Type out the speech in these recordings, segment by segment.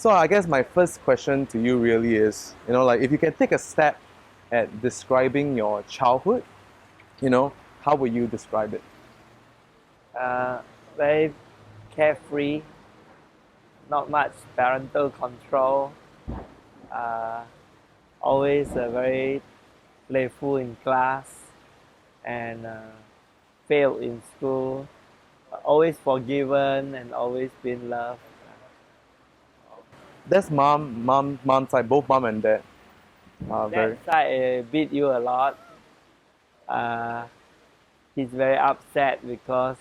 So I guess my first question to you really is, like if you can take a step at describing your childhood, how would you describe it? Uh, Very carefree, not much parental control, uh, always very playful in class and failed in school, always forgiven and always been loved. That's mom side, both mom and dad are That very. side beat you a lot. Uh, he's very upset because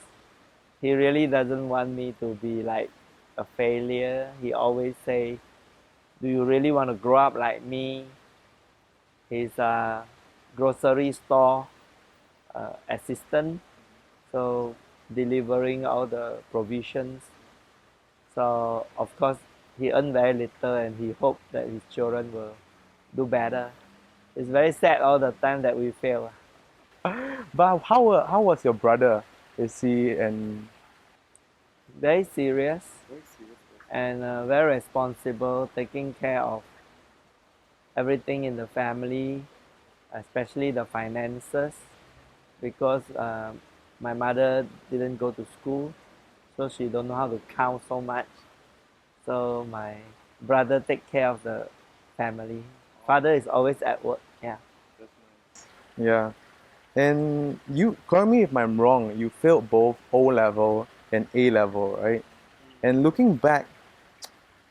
he really doesn't want me to be like a failure. He always say, "Do you really want to grow up like me?" He's a grocery store assistant, so delivering all the provisions. So of course he earned very little, and he hoped that his children will do better. It's very sad all the time that we fail. But how was your brother? Is he and Very serious and very responsible, taking care of everything in the family, especially the finances, because my mother didn't go to school, so she don't know how to count so much. So my brother take care of the family. Father is always at work. Yeah. yeah? And you correct me if I'm wrong. You failed both O level and A level, right? And looking back,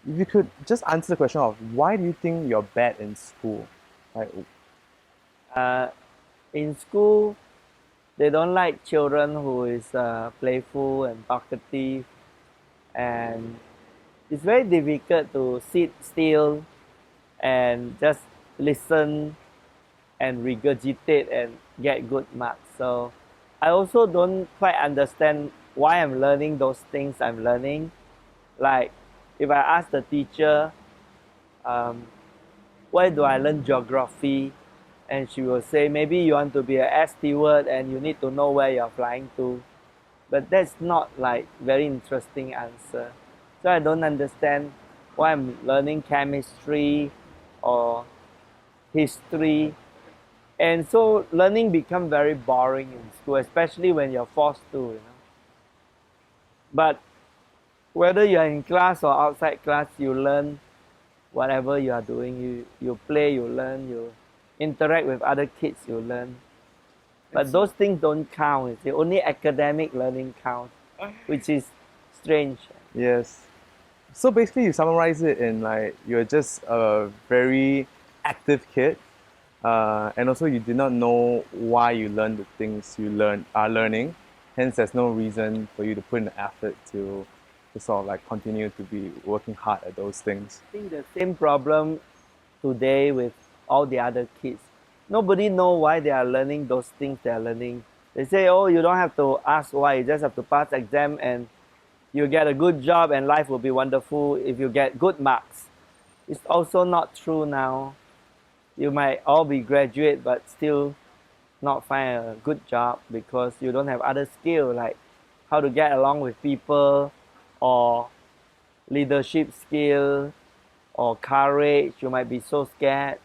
if you could just answer the question of why do you think you're bad in school? Like, Uh, in school, they don't like children who is playful and talkative, and it's very difficult to sit still and just listen and regurgitate and get good marks. So I also don't quite understand why I'm learning those things I'm learning. Like if I ask the teacher, um, why do I learn geography? And she will say, maybe you want to be an air steward and you need to know where you're flying to. But that's not like very interesting answer. So I don't understand why I'm learning chemistry or history. And so learning become very boring in school, especially when you're forced to. But whether you're in class or outside class, you learn whatever you are doing. You play, you learn, you interact with other kids, you learn. But those things don't count. It's only academic learning counts, which is strange. yes. So basically, you summarize it in like you're just a very active kid, and also you did not know why you learned the things you are learning. Hence, there's no reason for you to put in the effort to sort of like continue to be working hard at those things. I think the same problem today with all the other kids. Nobody know why they are learning those things they are learning. They say, oh, you don't have to ask why, you just have to pass exam and you get a good job and life will be wonderful if you get good marks. It's also not true now. You might all be graduate but still not find a good job because you don't have other skill like how to get along with people or leadership skill or courage. You might be so scared.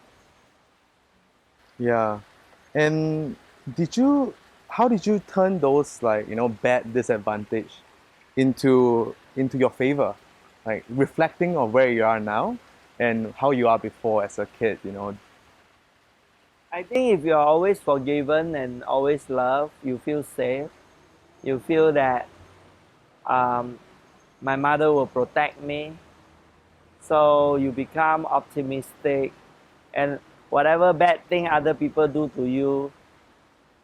Yeah. And did you how did you turn those like, bad disadvantage into your favor? Like reflecting on where you are now and how you are before as a kid. I think if you're always forgiven and always loved, you feel safe. You feel that um, my mother will protect me. So you become optimistic, and whatever bad thing other people do to you,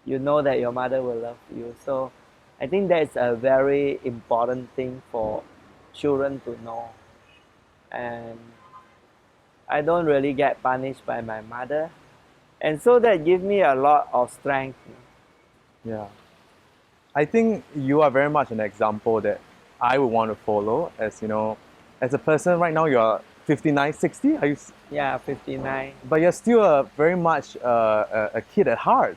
you know that your mother will love you. So I think that's a very important thing for children to know. And I don't really get punished by my mother. And so that gives me a lot of strength. Yeah. I think you are very much an example that I would want to follow as a person right now you're 59, 60. Are you Yeah, 59. but you're still very much a kid at heart,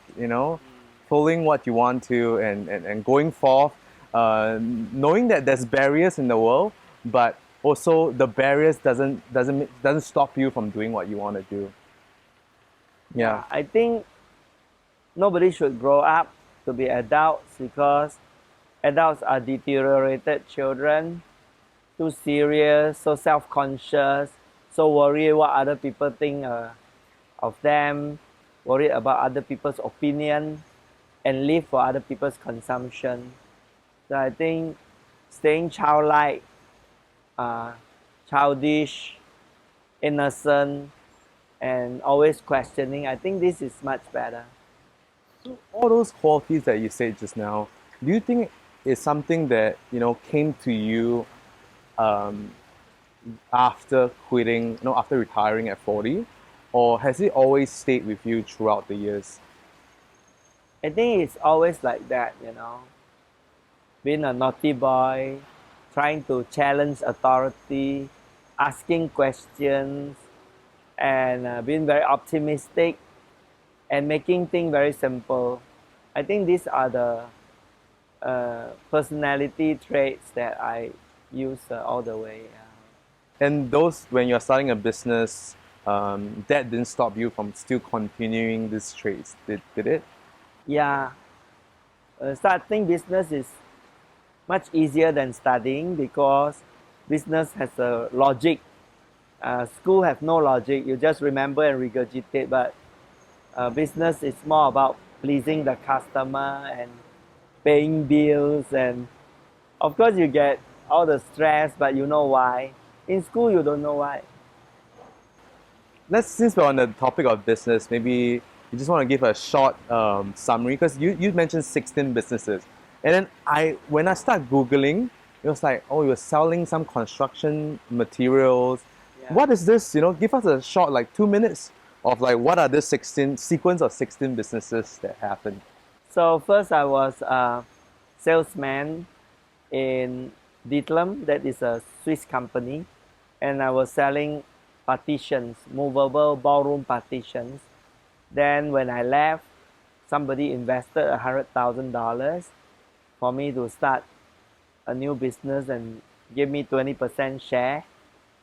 following what you want to and going forth, knowing that there's barriers in the world, but also the barriers doesn't stop you from doing what you want to do. Yeah. I think nobody should grow up to be adults because adults are deteriorated children, too serious, so self-conscious, so worried what other people think of them, worried about other people's opinion, and live for other people's consumption. So I think staying childlike, childish, innocent, and always questioning, I think this is much better. So all those qualities that you said just now, do you think is something that came to you um, after quitting, after retiring at 40, or has it always stayed with you throughout the years? I think it's always like that, being a naughty boy, trying to challenge authority, asking questions, and being very optimistic and making things very simple. I think these are the personality traits that I use all the way. And those, when you're starting a business, that didn't stop you from still continuing these traits, did it? Yeah, starting business is much easier than studying because business has a logic. School have no logic. You just remember and regurgitate. But business is more about pleasing the customer and paying bills, and of course you get all the stress, but you know why. In school, you don't know why. Since we're on the topic of business, maybe you just want to give a short summary, because you mentioned 16 businesses, and then when I start Googling, it was like, oh, you're selling some construction materials. Yeah. What is this? Give us a short, like 2 minutes of like what are the 16 sequence of 16 businesses that happened. So first I was a salesman in Dietlam, that is a Swiss company, and I was selling partitions, movable ballroom partitions. Then when I left, somebody invested $100,000 for me to start a new business and give me 20% share.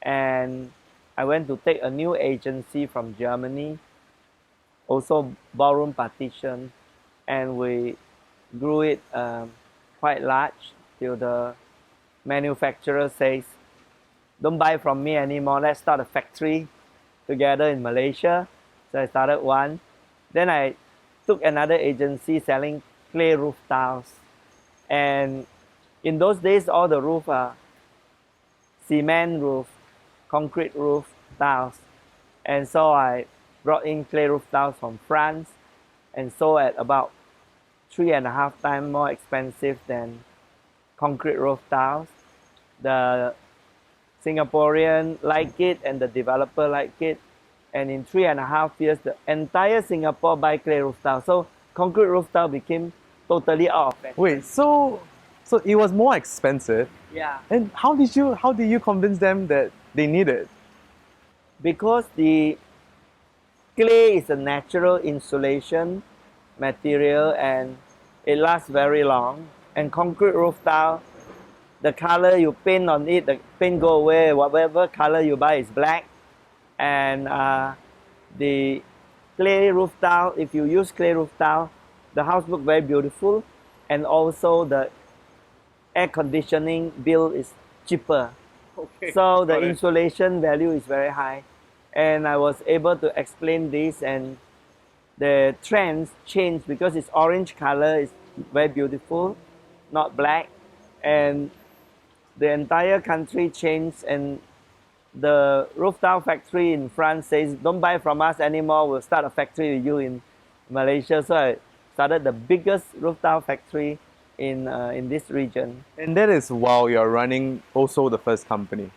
And I went to take a new agency from Germany, also ballroom partition, and we grew it quite large till the manufacturer says, don't buy from me anymore, let's start a factory together in Malaysia. So I started one. Then I took another agency selling clay roof tiles. And in those days, all the roof are cement roof, concrete roof tiles. And so I brought in clay roof tiles from France and sold at about 3.5 times more expensive than concrete roof tiles. The Singaporean like it and the developer like it. And in 3.5 years, the entire Singapore buy clay roof tile. So concrete roof tile became totally out of fashion. Wait, so it was more expensive. Yeah. And how did you convince them that they need it? Because the clay is a natural insulation material and it lasts very long. And concrete roof tile, the color you paint on it, the paint go away, whatever color you buy is black. And the clay roof tile, if you use clay roof tile, the house looks very beautiful, and also the air conditioning bill is cheaper. Okay. So the insulation value is very high. And I was able to explain this, and the trends changed because it's orange color, is very beautiful, not black. And the entire country changed, and the roof tile factory in France says, don't buy from us anymore, we'll start a factory with you in Malaysia. So I started the biggest roof tile factory in this region. And that is while you're running also the first company?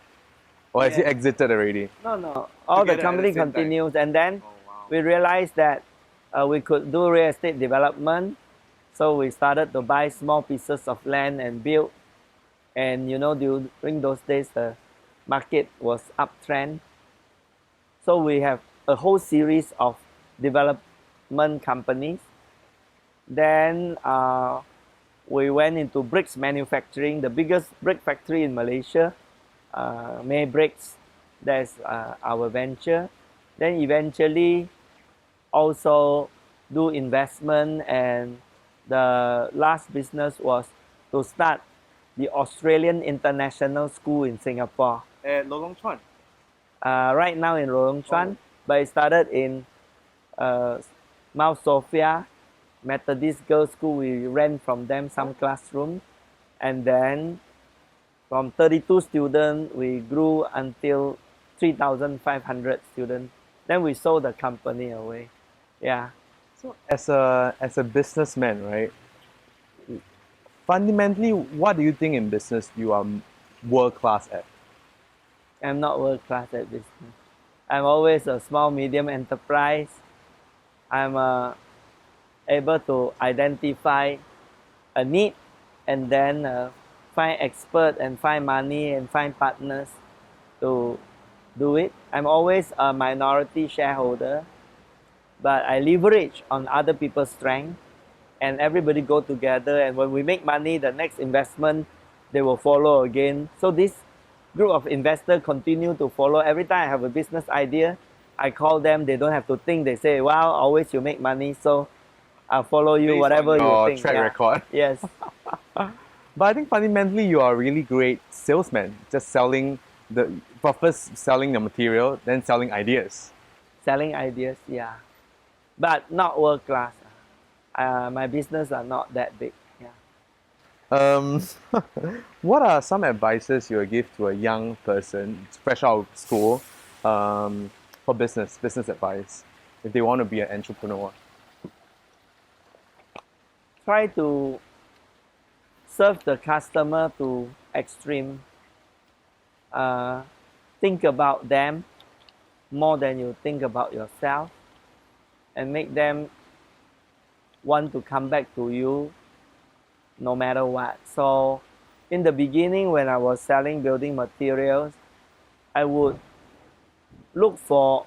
Or has you Yeah. exited already? No. All the Together at company the same time. continues. And then Oh, wow. we realized that we could do real estate development. So we started to buy small pieces of land and build. And during those days, the market was uptrend. So we have a whole series of development companies. Then we went into bricks manufacturing, the biggest brick factory in Malaysia. mavericks. That's our venture. Then eventually also do investment, and the last business was to start the Australian International School in Singapore. At Lorong Chuan. Right now in Lorong Chuan, but it started in Mount Sophia Methodist Girls School. We rent from them some classroom, and then from 32 students, we grew until 3,500 students. Then we sold the company away. Yeah. So as a businessman, right? Fundamentally, what do you think in business you are world class at? I'm not world class at business. I'm always a small, medium enterprise. I'm able to identify a need, and then find expert and find money and find partners to do it. I'm always a minority shareholder, but I leverage on other people's strength, and everybody go together, and when we make money, the next investment they will follow again. So this group of investors continue to follow. Every time I have a business idea, I call them. They don't have to think. They say, "Wow, always you make money, so I'll follow you, Based whatever on you your think." track record. Yes. But I think fundamentally you are a really great salesman, just selling first selling the material, then selling ideas. Selling ideas, yeah, but not world class. My business are not that big. Yeah. Um, what are some advices you would give to a young person fresh out of school for business advice if they want to be an entrepreneur? Try to serve the customer to extreme. Think about them more than you think about yourself, and make them want to come back to you no matter what. So in the beginning, when I was selling building materials, I would look for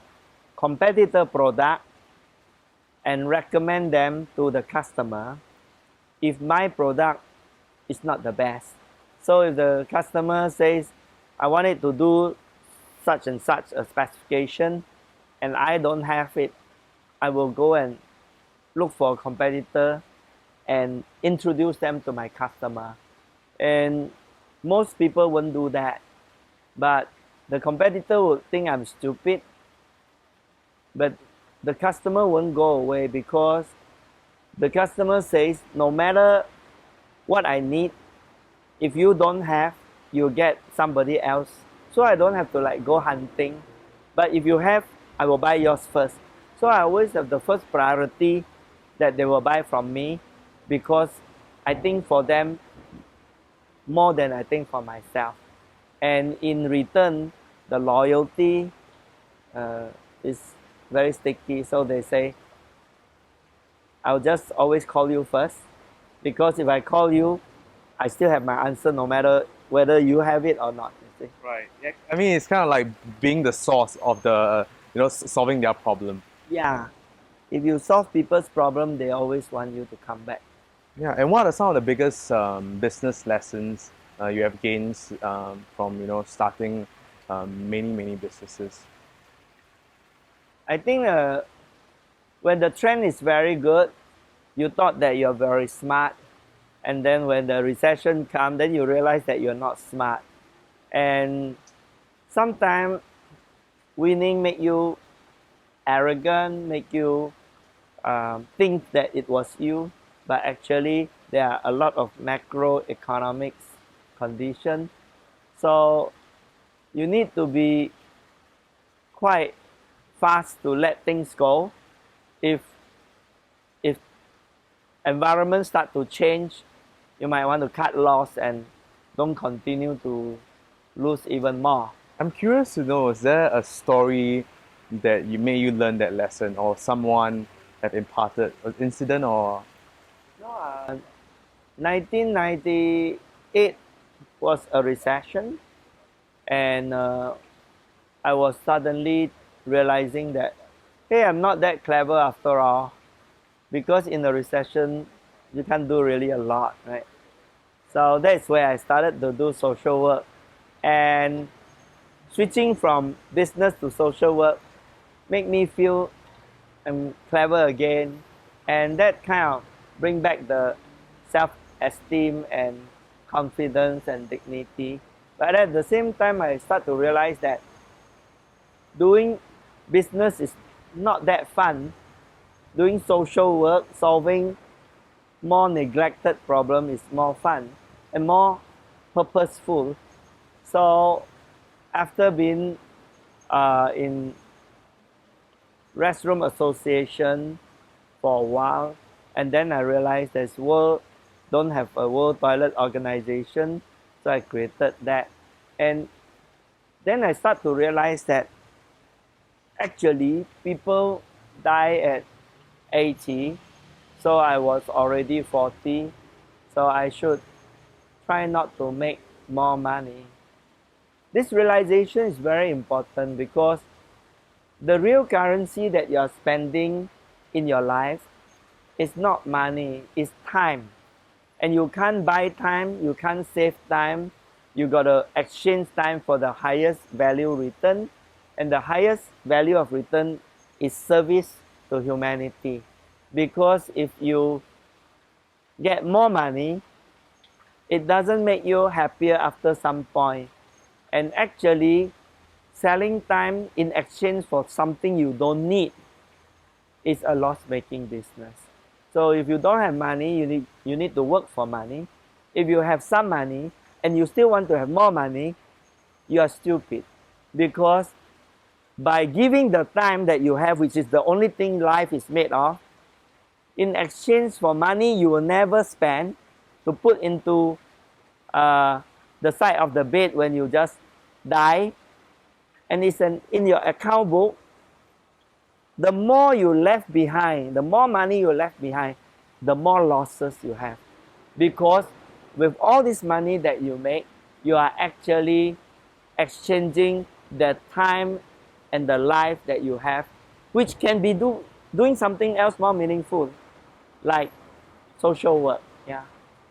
competitor product and recommend them to the customer if my product is not the best. So if the customer says, I want it to do such and such a specification, and I don't have it, I will go and look for a competitor and introduce them to my customer. And most people won't do that, but the competitor would think I'm stupid, but the customer won't go away, because the customer says, no matter what I need, if you don't have, you get somebody else. So I don't have to like go hunting, but if you have, I will buy yours first. So I always have the first priority that they will buy from me, because I think for them more than I think for myself. And in return, the loyalty is very sticky. So they say, I'll just always call you first, because if I call you, I still have my answer no matter whether you have it or not. You see? Right. Yeah. I mean, it's kind of like being the source of the, solving their problem. Yeah. If you solve people's problem, they always want you to come back. Yeah. And what are some of the biggest business lessons you have gained from, starting many businesses? I think when the trend is very good, you thought that you're very smart. And then when the recession comes, then you realize that you're not smart. And sometimes winning make you arrogant, make you think that it was you. But actually, there are a lot of macroeconomics conditions. So you need to be quite fast to let things go. If environment start to change, you might want to cut loss and don't continue to lose even more. I'm curious to know, is there a story that made you learn that lesson, or someone have imparted an incident, or? No, 1998 was a recession, and I was suddenly realizing that, hey, I'm not that clever after all, because in a recession, you can't do really a lot, right? So that's where I started to do social work. And switching from business to social work make me feel I'm clever again, and that kind of bring back the self-esteem and confidence and dignity. But at the same time, I start to realize that doing business is not that fun. Doing social work, solving more neglected problem is more fun and more purposeful. So after being in restroom association for a while, and then I realized don't have a world toilet organization, so I created that. And then I start to realize that actually people die at 80, so I was already 40, so I should try not to make more money. This realization is very important because the real currency that you are spending in your life is not money, it's time. And you can't buy time, you can't save time. You gotta exchange time for the highest value return. And the highest value of return is service to humanity. Because if you get more money, it doesn't make you happier after some point. And actually, selling time in exchange for something you don't need is a loss-making business. So if you don't have money, you need to work for money. If you have some money and you still want to have more money, you are stupid. Because by giving the time that you have, which is the only thing life is made of, in exchange for money you will never spend to put into the side of the bed when you just die, and it's in your account book, the more you left behind, the more money you left behind, the more losses you have. Because with all this money that you make, you are actually exchanging the time and the life that you have, which can be doing something else more meaningful, like social work. Yeah.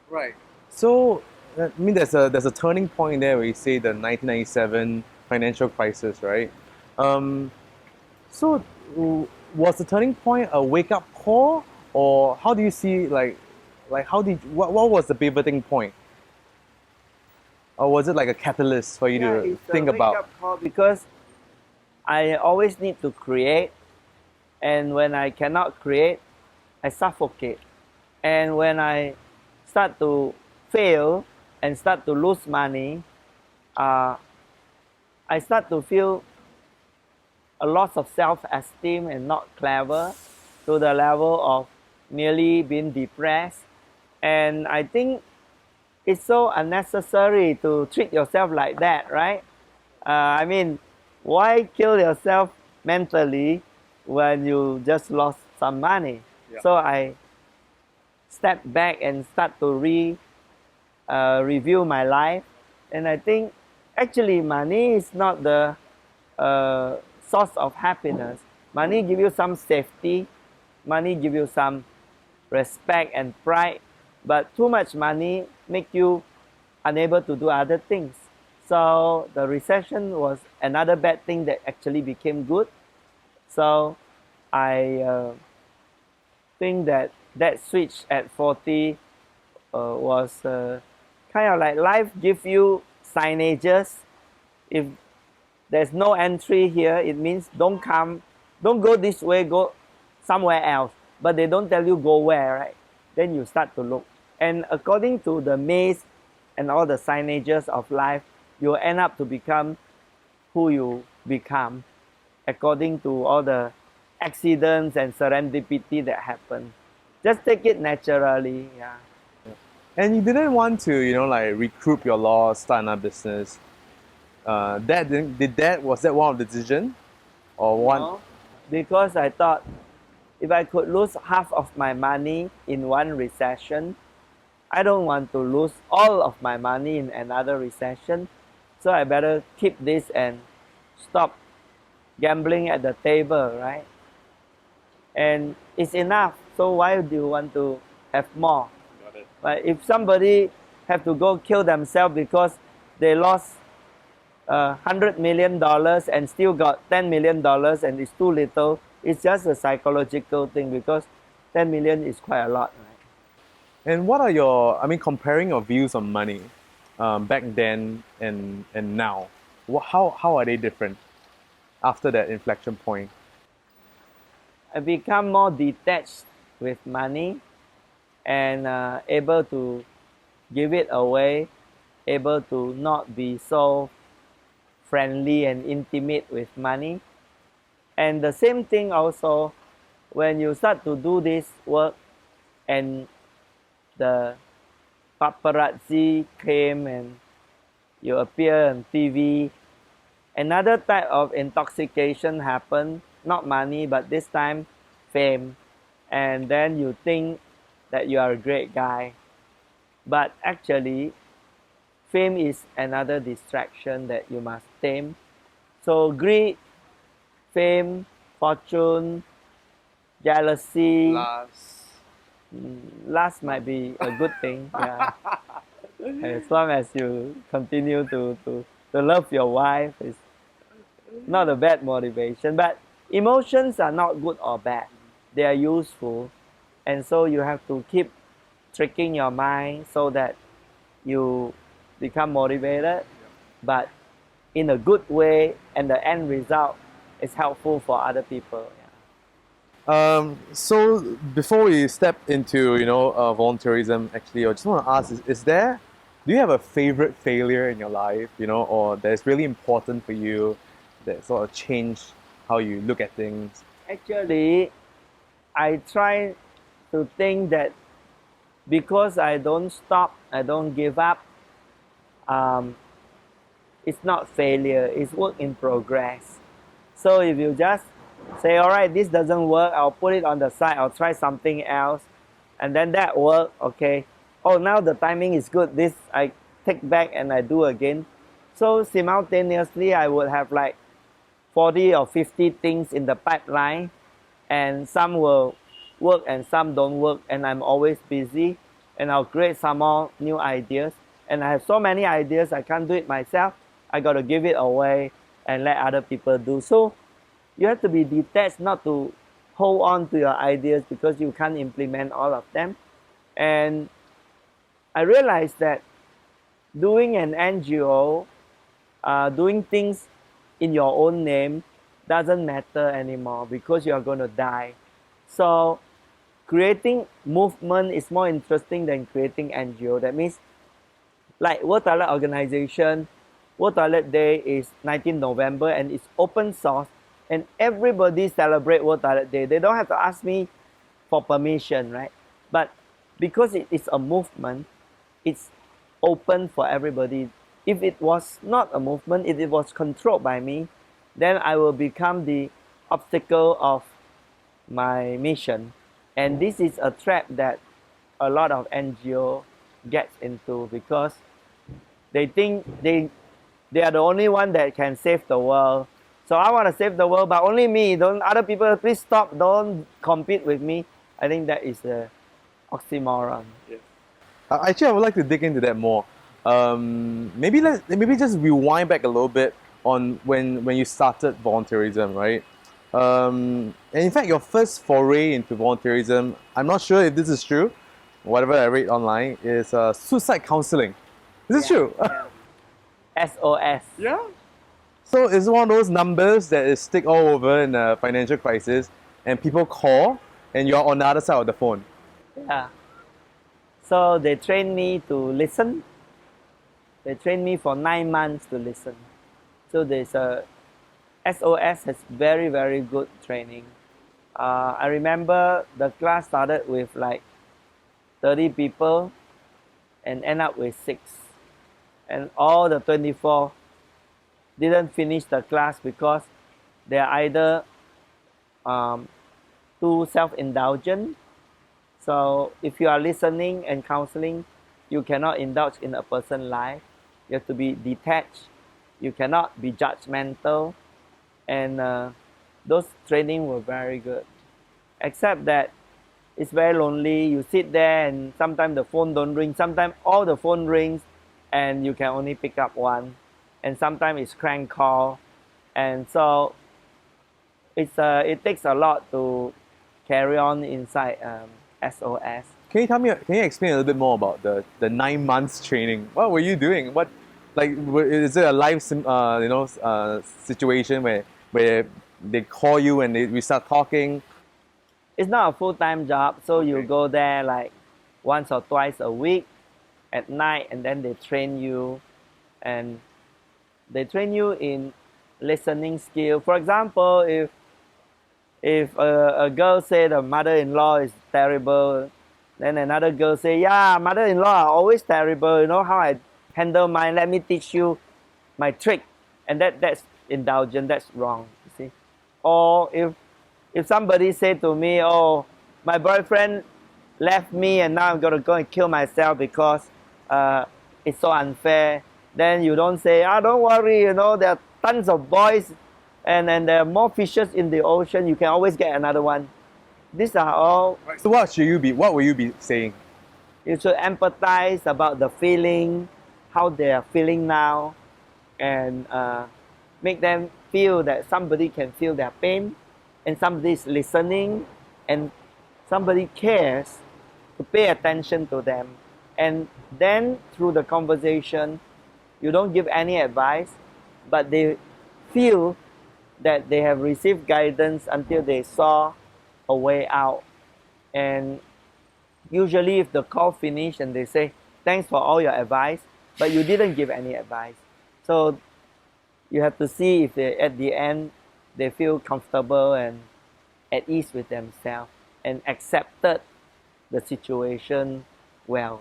Right. So, I mean, there's a turning point there where you say the 1997 financial crisis, right? So, was the turning point a wake-up call, or how do you see what was the pivoting point, or was it like a catalyst for you to think about? It's a wake-up call because I always need to create, and when I cannot create, I suffocate. And when I start to fail and start to lose money, I start to feel a loss of self-esteem and not clever, to the level of nearly being depressed. And I think it's so unnecessary to treat yourself like that, right? I mean, why kill yourself mentally when you just lost some money? Yeah. So I step back and start to review my life, and I think actually money is not the source of happiness. Money give you some safety, money give you some respect and pride, but too much money make you unable to do other things. So the recession was another bad thing that actually became good. So I think that switch at 40 was kind of like life give you signages. If there's no entry here, it means don't go this way, go somewhere else. But they don't tell you go where, right? Then you start to look. And according to the maze and all the signages of life, you end up to become who you become according to all the accidents and serendipity that happen. Just take it naturally, yeah. And you didn't want to, recoup your loss, start another business. Was that one of the decision, or one? No, because I thought if I could lose half of my money in one recession, I don't want to lose all of my money in another recession. So I better keep this and stop gambling at the table, right? And it's enough. So why do you want to have more? Got it. But if somebody have to go kill themselves because they lost $100 million and still got $10 million and it's too little. It's just a psychological thing because 10 million is quite a lot, right? And what are your, I mean, comparing your views on money back then and now? How are they different after that inflection point? I become more detached with money and able to give it away, able to not be so friendly and intimate with money. And the same thing also when you start to do this work and the paparazzi came and you appear on TV, another type of intoxication happened, not money, but this time fame. And then you think that you are a great guy. But actually, fame is another distraction that you must tame. So greed, fame, fortune, jealousy, lust might be a good thing. Yeah. As long as you continue to love your wife, it's not a bad motivation. But emotions are not good or bad. They are useful. And so you have to keep tricking your mind so that you become motivated, but in a good way, and the end result is helpful for other people. So before we step into volunteerism, actually, I just want to ask: do you have a favorite failure in your life, or that's really important for you, that sort of changed how you look at things? Actually, I try to think that because I don't stop, I don't give up, it's not failure, it's work in progress. So if you just say, all right, this doesn't work, I'll put it on the side, I'll try something else, and then that worked, okay. Oh, now the timing is good, this I take back and I do again. So simultaneously, I would have like 40 or 50 things in the pipeline, and some will work and some don't work, and I'm always busy, and I'll create some more new ideas. And I have so many ideas, I can't do it myself. I got to give it away and let other people do. So you have to be detached, not to hold on to your ideas because you can't implement all of them. And I realized that doing an NGO, doing things in your own name doesn't matter anymore because you are going to die. So creating movement is more interesting than creating NGO. That means like World Toilet Organization, World Toilet Day is 19 November and it's open source and everybody celebrate World Toilet Day. They don't have to ask me for permission, right? But because it is a movement, it's open for everybody. If it was not a movement, if it was controlled by me, then I will become the obstacle of my mission. And this is a trap that a lot of NGO gets into because they think they are the only one that can save the world. So I want to save the world, but only me. Don't other people, please stop. Don't compete with me. I think that is a oxymoron. Yes. Actually, I would like to dig into that more. Maybe just rewind back a little bit on when you started volunteerism, right? And in fact, your first foray into volunteerism, I'm not sure if this is true. Whatever I read online is suicide counseling. Is this true? Yeah. SOS. Yeah. So it's one of those numbers that is stick all over in a financial crisis, and people call, and you're on the other side of the phone. Yeah. So they trained me to listen. They trained me for 9 months to listen. So there's a SOS has very, very good training. I remember the class started with like 30 people and end up with 6. And all the 24 didn't finish the class because they're either too self-indulgent. So if you are listening and counseling, you cannot indulge in a person's life. You have to be detached. You cannot be judgmental. And those training were very good. Except that it's very lonely. You sit there and sometimes the phone don't ring. Sometimes all the phone rings and you can only pick up one. and sometimes it's crank call, and so it takes a lot to carry on inside SOS. Can you tell me? Can you explain a little bit more about the 9 months training? What were you doing? What, like, is it a live situation where they call you and we start talking? It's not a full-time job, so you Okay. go there like once or twice a week at night, and then they train you, and they train you in listening skill. For example, if a girl say the mother-in-law is terrible, then another girl say, yeah, mother-in-law are always terrible. You know how I handle mine? Let me teach you my trick. And that's indulgent. That's wrong. You see. Or if somebody say to me, oh, my boyfriend left me and now I'm gonna go and kill myself because it's so unfair. Then you don't say, don't worry, you know, there are tons of boys and there are more fishes in the ocean. You can always get another one. These are all, Right. So what will you be saying? you should empathize about the feeling, how they are feeling now, and make them feel that somebody can feel their pain, and somebody is listening, and somebody cares to pay attention to them. And then through the conversation, you don't give any advice, but they feel that they have received guidance until they saw a way out. And usually if the call finished and they say, thanks for all your advice, but you didn't give any advice. So you have to see if they, at the end they feel comfortable and at ease with themselves and accepted the situation well.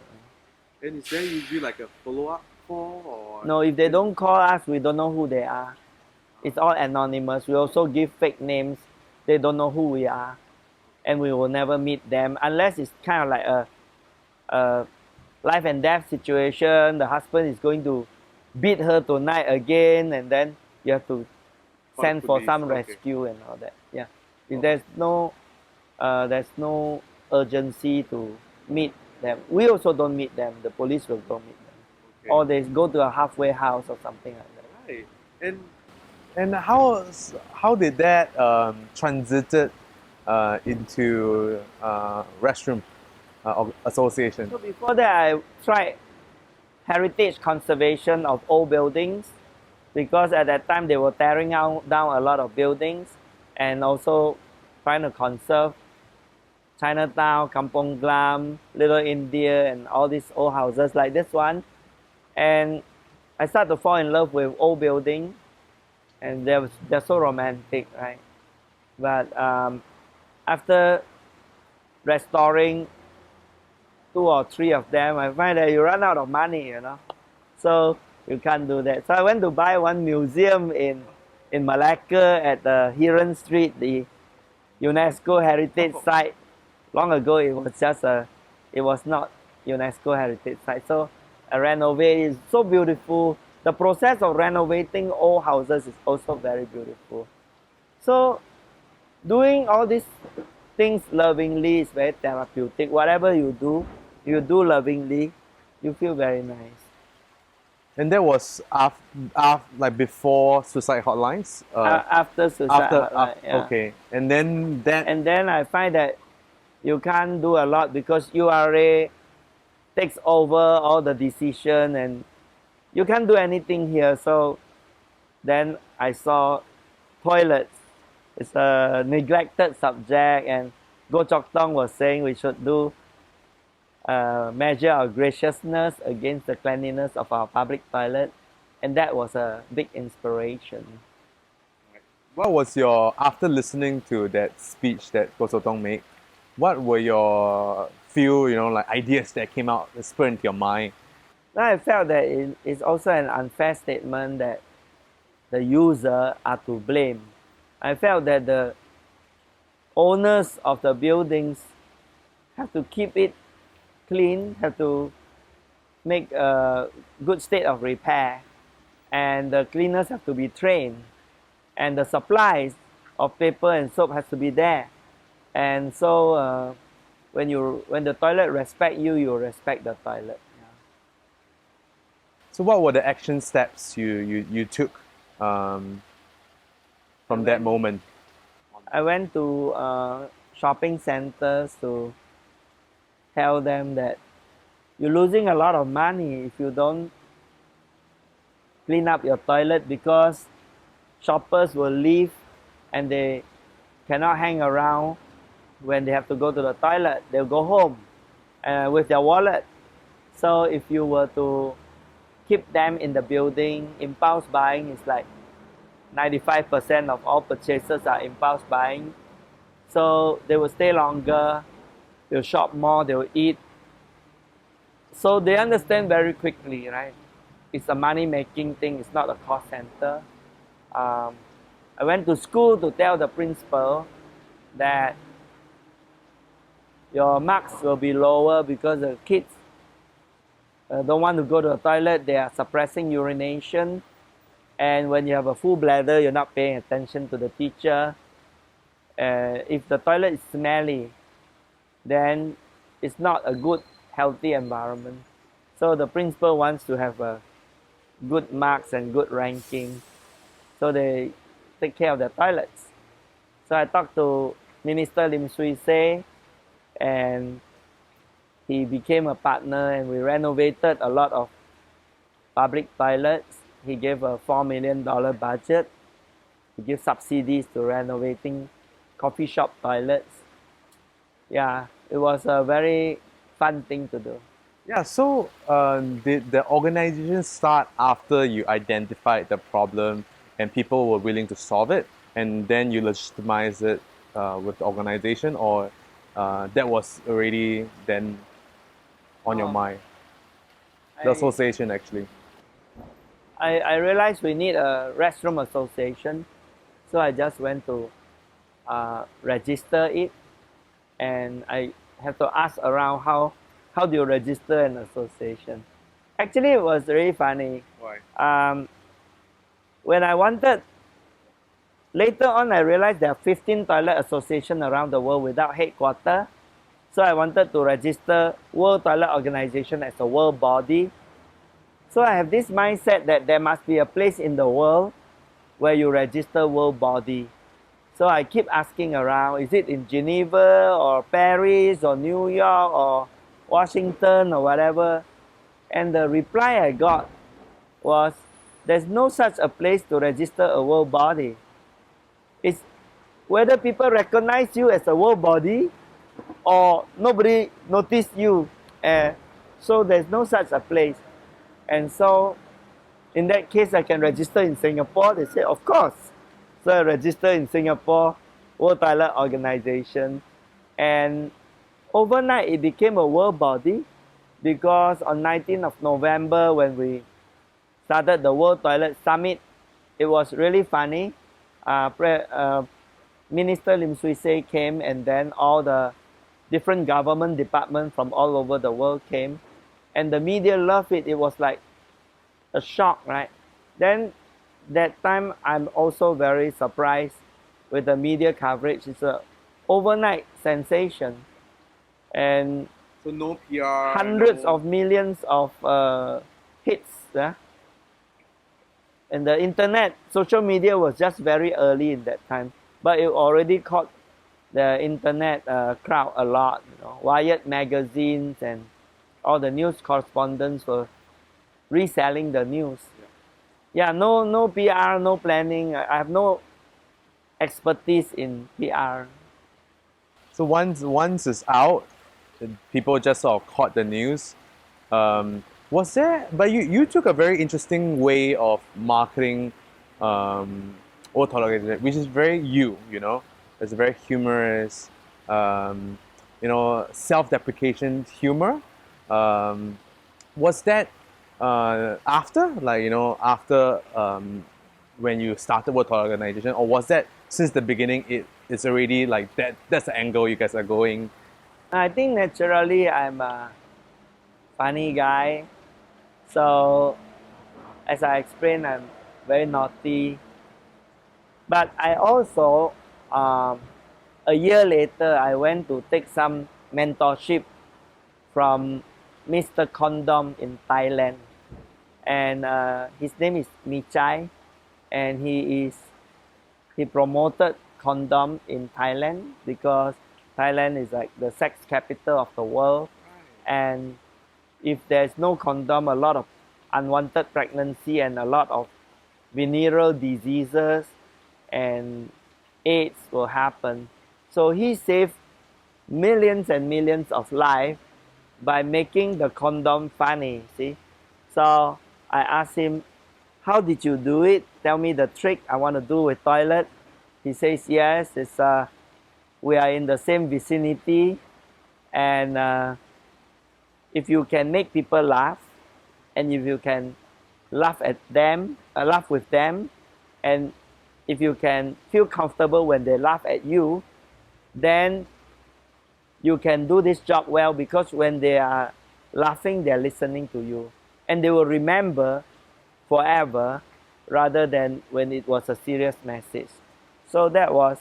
And is there usually like a follow-up call or? No, if they don't call us, we don't know who they are. It's all anonymous. We also give fake names. They don't know who we are. And we will never meet them unless it's kind of like a life and death situation. The husband is going to beat her tonight again, and then you have to send for police, some okay. rescue and all that. Yeah. If there's no urgency to meet them, we also don't meet them. The police will don't meet them, Okay. or they go to a halfway house or something like that. Right. And how did that transited into restroom association? So before that, I tried heritage conservation of old buildings, because at that time they were tearing down a lot of buildings, and also trying to conserve Chinatown, Kampong Glam, Little India, and all these old houses like this one. And I started to fall in love with old buildings, and they're so romantic, right? But after restoring 2 or 3 of them, I find that you run out of money, you know. So you can't do that. So I went to buy one museum in Malacca at the Heron Street, the UNESCO Heritage Site. Long ago, it was not UNESCO Heritage Site. So I renovated. It's so beautiful. The process of renovating old houses is also very beautiful. So doing all these things lovingly is very therapeutic. Whatever you do lovingly, you feel very nice. And that was like before suicide hotlines. After suicide hotline, yeah. Okay, and then that. And then I find that you can't do a lot because URA takes over all the decision and you can't do anything here. So then I saw toilets. It's a neglected subject, and Goh Chok Tong was saying we should do measure our graciousness against the cleanliness of our public toilet, and that was a big inspiration. What was after listening to that speech that Goh Chok Tong made? What were your few, like ideas that came out, that spurred into your mind? I felt that it's also an unfair statement that the user are to blame. I felt that the owners of the buildings have to keep it clean, have to make a good state of repair, and the cleaners have to be trained, and the supplies of paper and soap has to be there. And so when the toilet respect you, you respect the toilet. So what were the action steps you took from that moment? I went to shopping centers to tell them that you're losing a lot of money if you don't clean up your toilet, because shoppers will leave and they cannot hang around when they have to go to the toilet. They'll go home with their wallet. So if you were to keep them in the building, impulse buying is like 95% of all purchases are impulse buying. So they will stay longer, they'll shop more, they'll eat. So they understand very quickly, right? It's a money-making thing, it's not a cost center. I went to school to tell the principal that your marks will be lower because the kids don't want to go to the toilet, they are suppressing urination. And when you have a full bladder, you're not paying attention to the teacher. If the toilet is smelly, then it's not a good, healthy environment. So the principal wants to have a good marks and good ranking. So they take care of the toilets. So I talked to Minister Lim Swee Say, and he became a partner, and we renovated a lot of public toilets. He gave a $4 million budget. He gives subsidies to renovating coffee shop toilets. Yeah, it was a very fun thing to do. Yeah, so did the organization start after you identified the problem and people were willing to solve it, and then you legitimize it with the organization, or that was already then on your mind? The association, actually. I realized we need a restroom association, so I just went to register it, and I have to ask around how do you register an association. Actually, it was really funny. Why? When I wanted, later on I realized there are 15 toilet associations around the world without headquarters. So I wanted to register World Toilet Organization as a world body. So I have this mindset that there must be a place in the world where you register world body. So I keep asking around, is it in Geneva or Paris or New York or Washington or whatever? And the reply I got was, there's no such a place to register a world body. It's whether people recognize you as a world body or nobody noticed you. So there's no such a place. And so in that case, I can register in Singapore. They said, of course. So I registered in Singapore, World Toilet Organization. And overnight, it became a world body, because on 19th of November, when we started the World Toilet Summit, it was really funny. Minister Lim Swee Say came, and then all the different government departments from all over the world came. And the media loved it. It was like a shock, right? Then that time, I'm also very surprised with the media coverage. It's an overnight sensation. And So no PR. hundreds of millions of hits. Yeah? And the internet, social media was just very early in that time. But it already caught the internet crowd a lot. Wired magazines and all the news correspondents were reselling the news. Yeah, no PR, no planning. I have no expertise in PR. So once it's out, people just sort of caught the news. Was there? But you took a very interesting way of marketing World Toilet Organization, which is very you. It's very humorous. Self-deprecation humor. Was that after, after when you started World Toilet Organization, or was that since the beginning? It's already like that. That's the angle you guys are going. I think naturally I'm a funny guy. So as I explained, I'm very naughty. But I also, a year later, I went to take some mentorship from Mr. Condom in Thailand. and his name is Michai, and he promoted condom in Thailand because Thailand is like the sex capital of the world, and if there's no condom, a lot of unwanted pregnancy and a lot of venereal diseases and AIDS will happen. So he saved millions and millions of lives by making the condom funny, see. So I asked him, how did you do it? Tell me the trick I want to do with toilet. He says, yes, it's, we are in the same vicinity, and if you can make people laugh, and if you can laugh at them, laugh with them, and if you can feel comfortable when they laugh at you, then you can do this job well, because when they are laughing, they're listening to you, and they will remember forever rather than when it was a serious message. So that was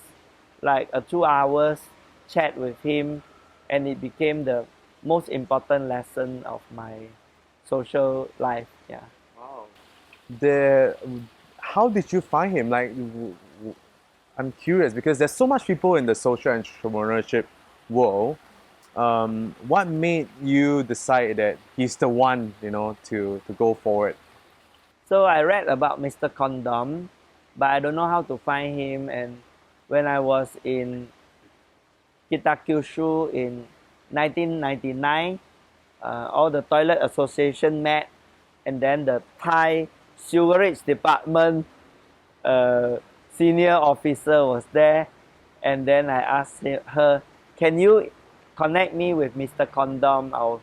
like a 2 hours chat with him, and it became the most important lesson of my social life. Yeah. Wow. There, how did you find him? Like, I'm curious because there's so much people in the social entrepreneurship world. What made you decide that he's the one, to go forward? So I read about Mr. Condom, but I don't know how to find him. And when I was in Kitakyushu in 1999, all the toilet association met, and then the Thai sewerage department senior officer was there, and then I asked her, can you connect me with Mr. Condom? I'll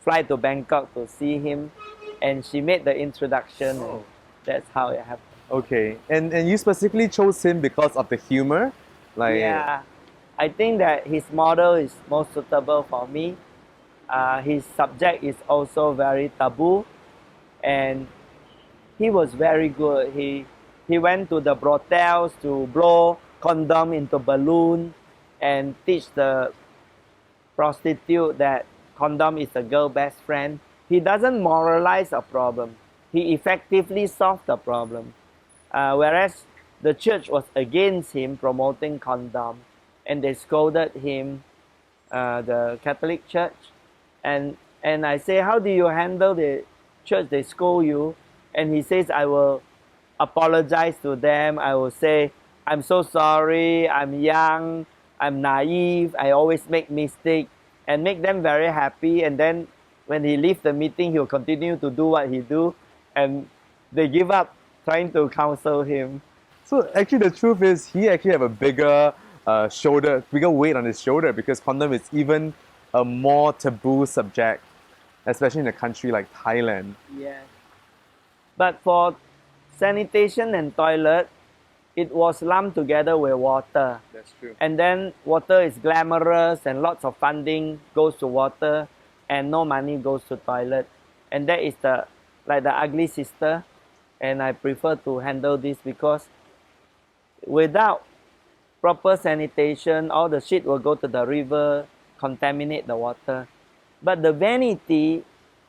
fly to Bangkok to see him, and she made the introduction, and that's how it happened. Okay, and you specifically chose him because of the humor, like Yeah, I think that his model is most suitable for me. His subject is also very taboo, and he was very good. He went to the brothels to blow condom into balloon and teach the prostitute that condom is a girl best friend. He doesn't moralize a problem. He effectively solved the problem. Whereas the church was against him promoting condom, and they scolded him, the Catholic Church. And I say, how do you handle the church? They scold you. And he says, I will apologize to them. I will say, I'm so sorry, I'm young, I'm naive, I always make mistakes, and make them very happy. And then when he leaves the meeting, he'll continue to do what he do, and they give up trying to counsel him. so. Actually, the truth is, he actually have a bigger bigger weight on his shoulder because condom is even a more taboo subject, especially in a country like Thailand. Yes. But for sanitation and toilet, it was lumped together with water. That's true. And then water is glamorous and lots of funding goes to water and no money goes to toilet. And that is like the ugly sister. And I prefer to handle this because without proper sanitation, all the shit will go to the river, contaminate the water. But the vanity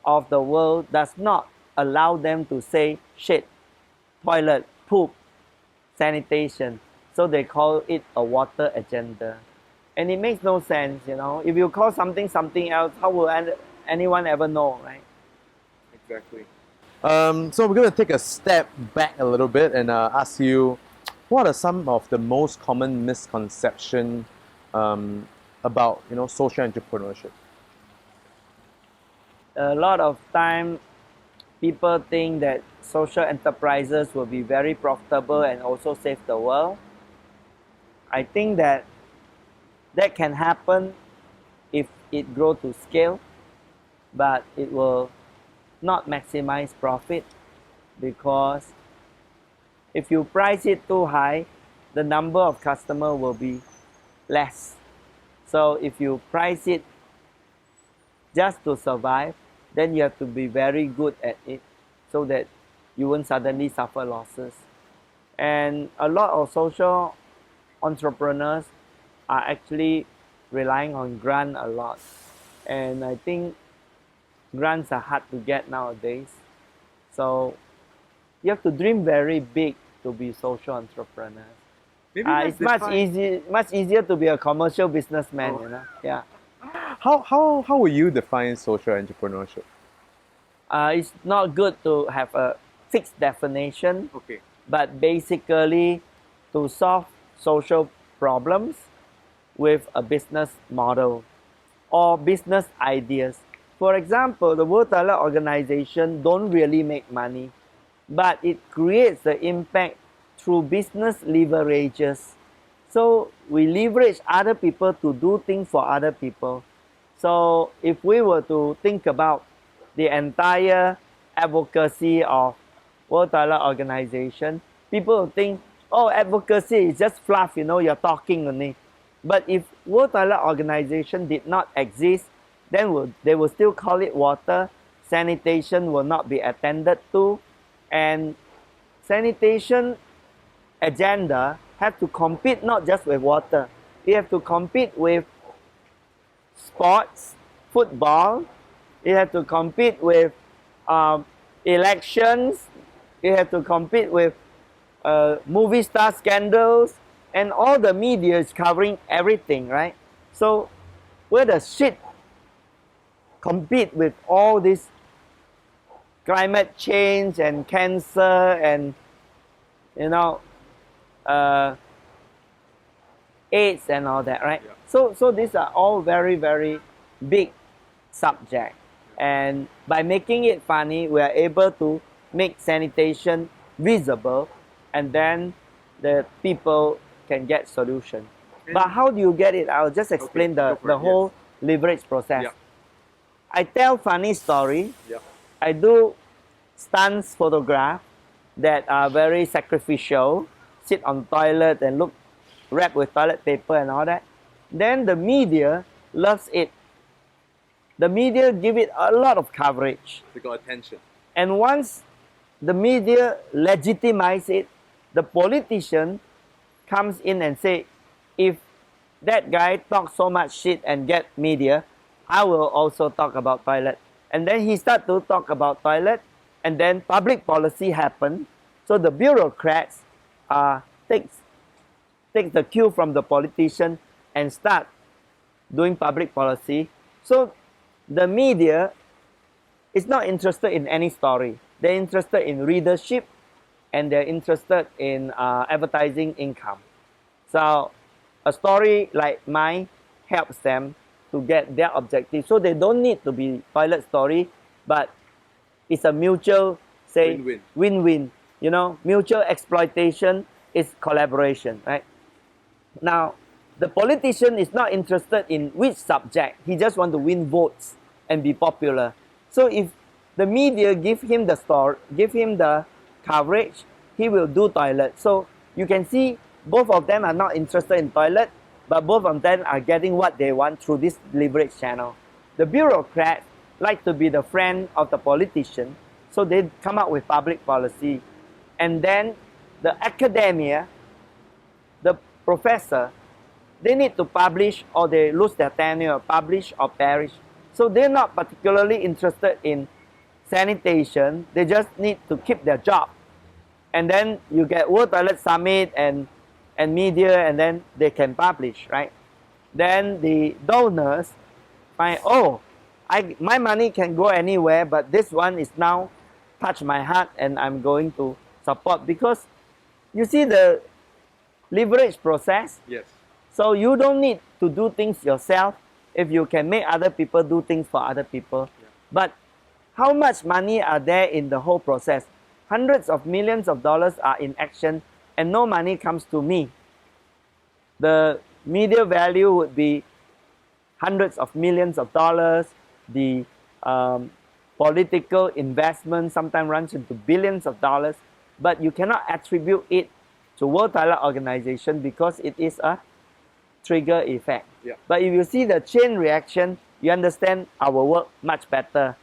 of the world does not allow them to say shit, toilet, poop, sanitation. So they call it a water agenda. And it makes no sense, If you call something something else, how will anyone ever know, right? Exactly. So we're going to take a step back a little bit and ask you, what are some of the most common misconceptions about social entrepreneurship? A lot of time, people think that social enterprises will be very profitable and also save the world. I think that can happen if it grows to scale, but it will not maximize profit, because if you price it too high, the number of customers will be less. So if you price it just to survive, then you have to be very good at it so that you won't suddenly suffer losses. And a lot of social entrepreneurs are actually relying on grant a lot. And I think grants are hard to get nowadays. So you have to dream very big to be social entrepreneur. Maybe It's much easier to be a commercial businessman, Oh. you know. Yeah. How would you define social entrepreneurship? It's not good to have a fixed definition, Okay. but basically to solve social problems with a business model or business ideas. For example, the World Toilet Organization don't really make money, but it creates the impact through business leverages. So we leverage other people to do things for other people. So if we were to think about the entire advocacy of World Toilet Organization, people will think, oh, advocacy is just fluff, you know, you're talking only. But if World Toilet Organization did not exist, then they will still call it water. Sanitation will not be attended to, and sanitation agenda have to compete not just with water. You have to compete with sports, football. You have to compete with elections. You have to compete with movie star scandals, and all the media is covering everything, right? So where does shit compete with all this climate change and cancer and, you know, AIDS and all that, right? Yeah. So these are all very, very big subject. And by making it funny, we are able to make sanitation visible, and then the people can get solution. But how do you get it? I'll just explain the whole leverage process. Yeah. I tell funny story. Yeah. I do stunts photograph that are very sacrificial, sit on toilet and look wrapped with toilet paper and all that. Then the media loves it. The media give it a lot of coverage. They got attention. And once the media legitimize it, the politician comes in and say, if that guy talks so much shit and get media, I will also talk about toilet. And then he start to talk about toilet, and then public policy happen. So the bureaucrats take the cue from the politician and start doing public policy. So the media is not interested in any story. They're interested in readership, and they're interested in advertising income. So a story like mine helps them to get their objective. So they don't need to be toilet story, but it's a mutual, say, Win-win. win-win. You know, mutual exploitation is collaboration, right? Now, the politician is not interested in which subject. He just wants to win votes and be popular. So if the media give him the story, give him the coverage, he will do toilet. So you can see both of them are not interested in toilet, but both of them are getting what they want through this leverage channel. The bureaucrats like to be the friend of the politician, so they come up with public policy. And then the academia, the professor, they need to publish or they lose their tenure, publish or perish. So they're not particularly interested in sanitation, they just need to keep their job. And then you get World Toilet Summit and media, and then they can publish, right? Then the donors find, oh, my money can go anywhere, but this one is now touch my heart and I'm going to support. Because you see the leverage process. Yes. So you don't need to do things yourself if you can make other people do things for other people. Yeah. But how much money are there in the whole process? Hundreds of millions of dollars are in action, and no money comes to me. The media value would be hundreds of millions of dollars. The political investment sometimes runs into billions of dollars, but you cannot attribute it to World Toilet Organization because it is a trigger effect. Yeah. But if you see the chain reaction, you understand our work much better.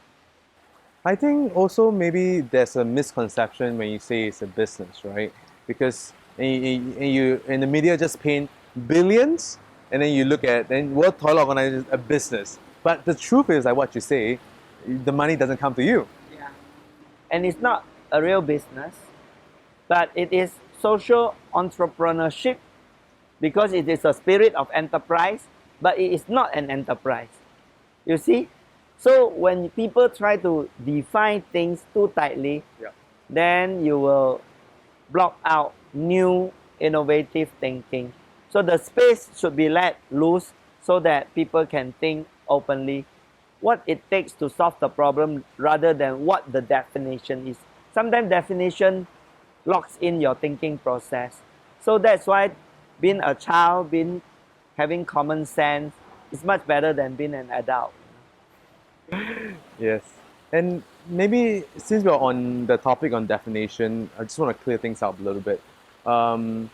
I think also maybe there's a misconception when you say it's a business, right? Because you in the media just paint billions, and then you look at then World Toilet Organization is a business. But the truth is, like what you say, the money doesn't come to you. Yeah. and it's not a real business, but it is social entrepreneurship because it is a spirit of enterprise, but it is not an enterprise. You see? So when people try to define things too tightly, Yeah. then you will block out new innovative thinking. So the space should be let loose so that people can think openly what it takes to solve the problem rather than what the definition is. Sometimes definition locks in your thinking process. So that's why being a child, being having common sense is much better than being an adult. Yes. And maybe since we're on the topic on definition, I just want to clear things up a little bit. Um,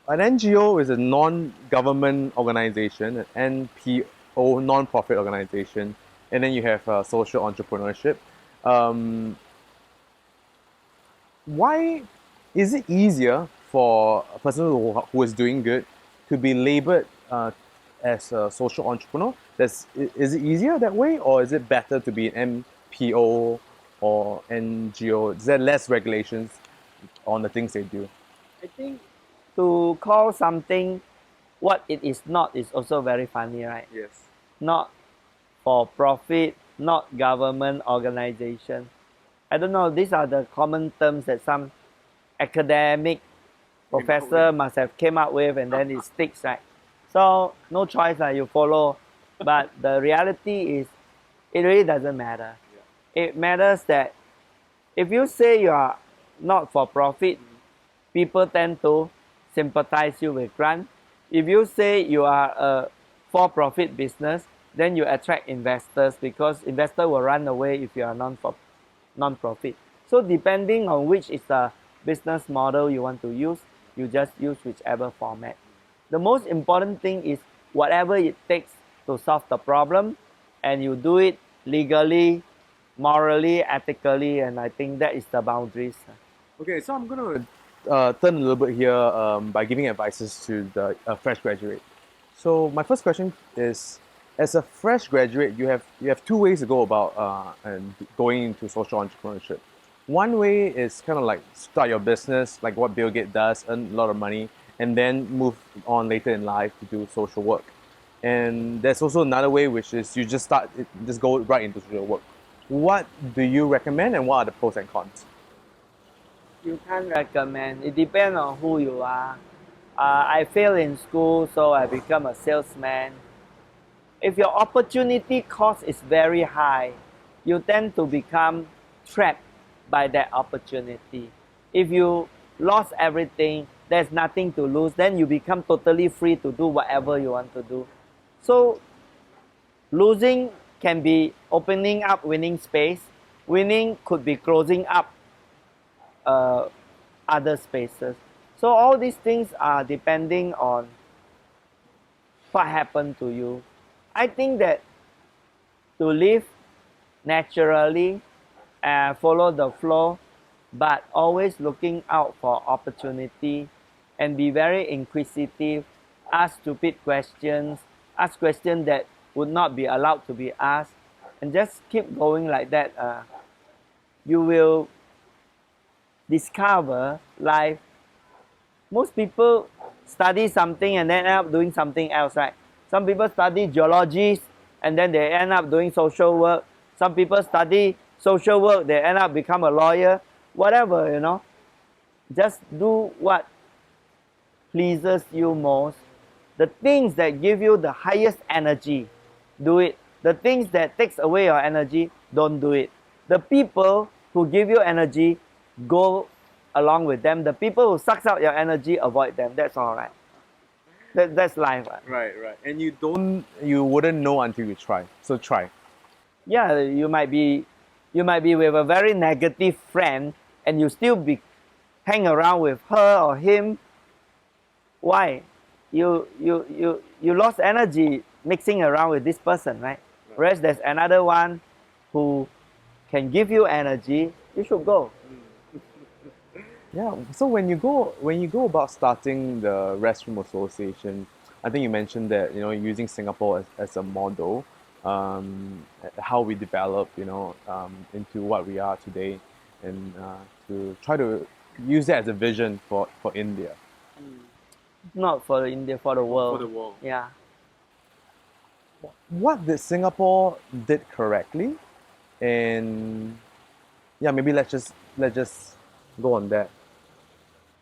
an NGO is a non-government organization, an NPO, non-profit organization, and then you have social entrepreneurship. Um, why is it easier for a person who is doing good to be labeled as a social entrepreneur? Is it easier that way, or is it better to be an MPO or NGO? Is there less regulations on the things they do? I think to call something what it is not is also very funny, right? Yes. Not for profit, not government organization. I don't know, these are the common terms that some academic professor must have came up with and then it sticks, right? So no choice, you follow. But the reality is it really doesn't matter. It matters that if you say you are not for profit, people tend to sympathize you with grant. If you say you are a for-profit business, then you attract investors because investors will run away if you are non-profit. So depending on which is the business model you want to use, you just use whichever format. The most important thing is whatever it takes to solve the problem, and you do it legally, morally, ethically, and I think that is the boundaries. Okay, so I'm going to turn a little bit here by giving advices to the fresh graduate. So my first question is, as a fresh graduate, you have two ways to go about and going into social entrepreneurship. One way is kind of like start your business, like what Bill Gates does, earn a lot of money, and then move on later in life to do social work. And there's also another way, which is you just go right into social work. What do you recommend, and what are the pros and cons? You can't recommend. It depends on who you are. I failed in school, so I become a salesman. If your opportunity cost is very high, you tend to become trapped by that opportunity. If you lost everything, there's nothing to lose, then you become totally free to do whatever you want to do. So losing can be opening up winning space. Winning could be closing up other spaces. So all these things are depending on what happened to you. I think that to live naturally and follow the flow, but always looking out for opportunity and be very inquisitive, ask stupid questions, ask questions that would not be allowed to be asked, and just keep going like that. You will discover life. Most people study something and then end up doing something else, right? Some people study geology and then they end up doing social work. Some people study social work, they end up become a lawyer. Whatever, just do what pleases you most. The things that give you the highest energy, do it. The things that takes away your energy, don't do it. The people who give you energy, go along with them. The people who sucks out your energy, avoid them. That's all right. That's life. Right. And you wouldn't know until you try. So try. Yeah, you might be with a very negative friend and you still hang around with her or him. Why? You lost energy mixing around with this person, right? Whereas there's another one who can give you energy, you should go. Yeah. So when you go about starting the restroom association, I think you mentioned that using Singapore as a model. how we develop, into what we are today, and to try to use that as a vision for India. Not for India, for the world. For the world. Yeah. What did Singapore did correctly, and yeah, maybe let's just go on that.